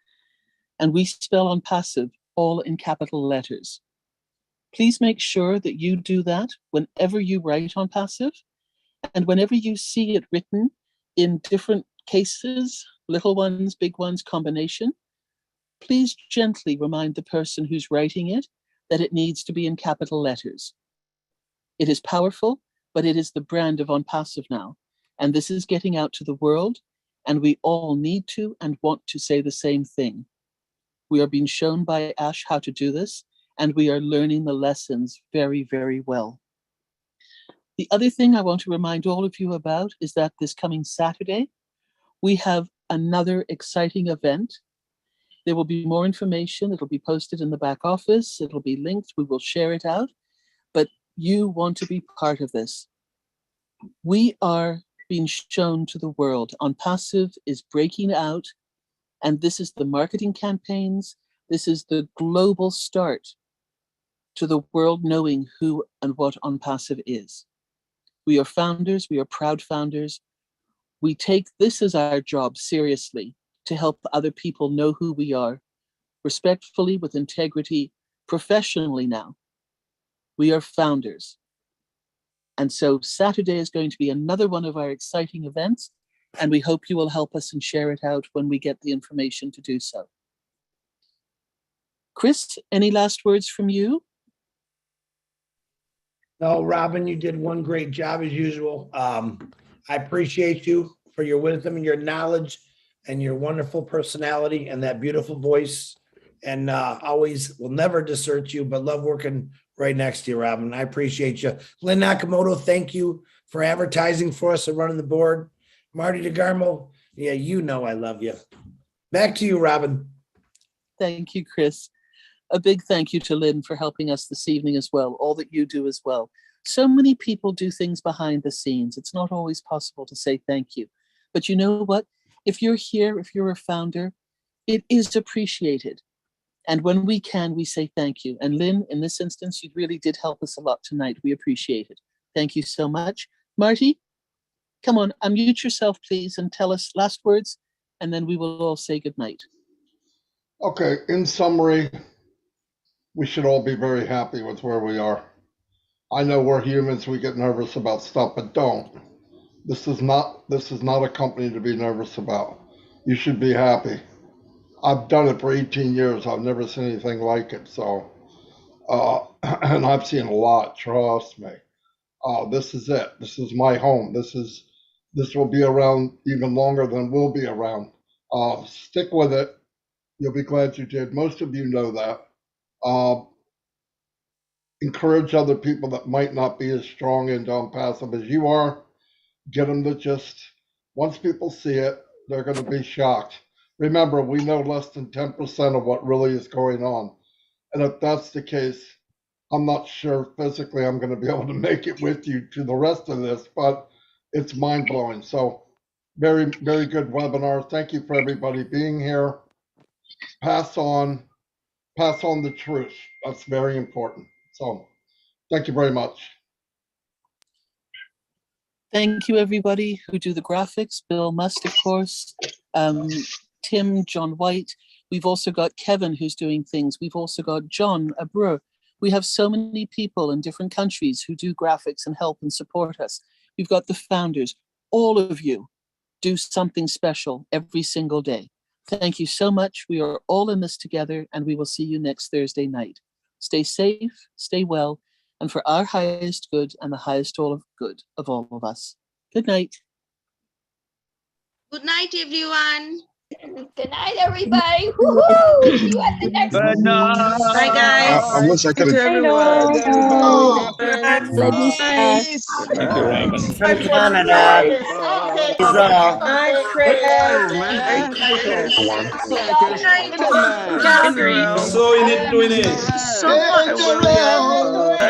And we spell On Passive all in capital letters. Please make sure that you do that whenever you write On Passive and whenever you see it written in different cases, little ones, big ones, combination, please gently remind the person who's writing it that it needs to be in capital letters. It is powerful, but it is the brand of On Passive now. And this is getting out to the world, and we all need to and want to say the same thing. We are being shown by Ash how to do this, and we are learning the lessons very, very well. The other thing I want to remind all of you about is that this coming Saturday, we have another exciting event. There will be more information. It'll be posted in the back office. It'll be linked. We will share it out. But you want to be part of this. We are being shown to the world. On Passive is breaking out. And this is the marketing campaigns. This is the global start to the world knowing who and what On Passive is. We are founders. We are proud founders. We take this as our job seriously to help other people know who we are, respectfully, with integrity, professionally now. We are founders. And so Saturday is going to be another one of our exciting events, and we hope you will help us and share it out when we get the information to do so. Chris, any last words from you? No, Robin, you did one great job as usual. I appreciate you for your wisdom and your knowledge and your wonderful personality and that beautiful voice. And always will never desert you, but love working right next to you, Robin. I appreciate you. Lynn Nakamoto, thank you for advertising for us and running the board. Marty DeGarmo, yeah, you know I love you. Back to you, Robin. Thank you, Chris. A big thank you to Lynn for helping us this evening as well, all that you do as well. So many people do things behind the scenes. It's not always possible to say thank you. But you know what? If you're here, if you're a founder, it is appreciated. And when we can, we say thank you. And Lynn, in this instance, you really did help us a lot tonight. We appreciate it. Thank you so much. Marty, come on, unmute yourself, please, and tell us last words, and then we will all say goodnight. Okay, in summary, we should all be very happy with where we are. I know we're humans, we get nervous about stuff, but don't. This is not a company to be nervous about. You should be happy. I've done it for 18 years. I've never seen anything like it. So, and I've seen a lot, trust me. This is it. This is my home. This will be around even longer than we'll be around. Stick with it. You'll be glad you did. Most of you know that. Encourage other people that might not be as strong and On Passive as you are. Get them to just, once people see it, they're going to be shocked. Remember, we know less than 10% of what really is going on. And if that's the case, I'm not sure physically I'm going to be able to make it with you to the rest of this, but it's mind-blowing. So very, very good webinar. Thank you for everybody being here. Pass on the truth. That's very important. So thank you very much. Thank you, everybody who do the graphics. Bill Must, of course. Tim, John White. We've also got Kevin who's doing things. We've also got John Abreu. We have so many people in different countries who do graphics and help and support us. We've got the founders. All of you do something special every single day. Thank you so much. We are all in this together, and we will see you next Thursday night. Stay safe, stay well, and for our highest good and the highest good of all of us. Good night. Good night, everyone. Good night, everybody. Woo-hoo. See you at the next one. Bye, guys. I wish I could To have. everyone. Love you, sir. Thank you, Robin. From Canada. Hi, Chris. Ciao, Jerome. So in it, So much.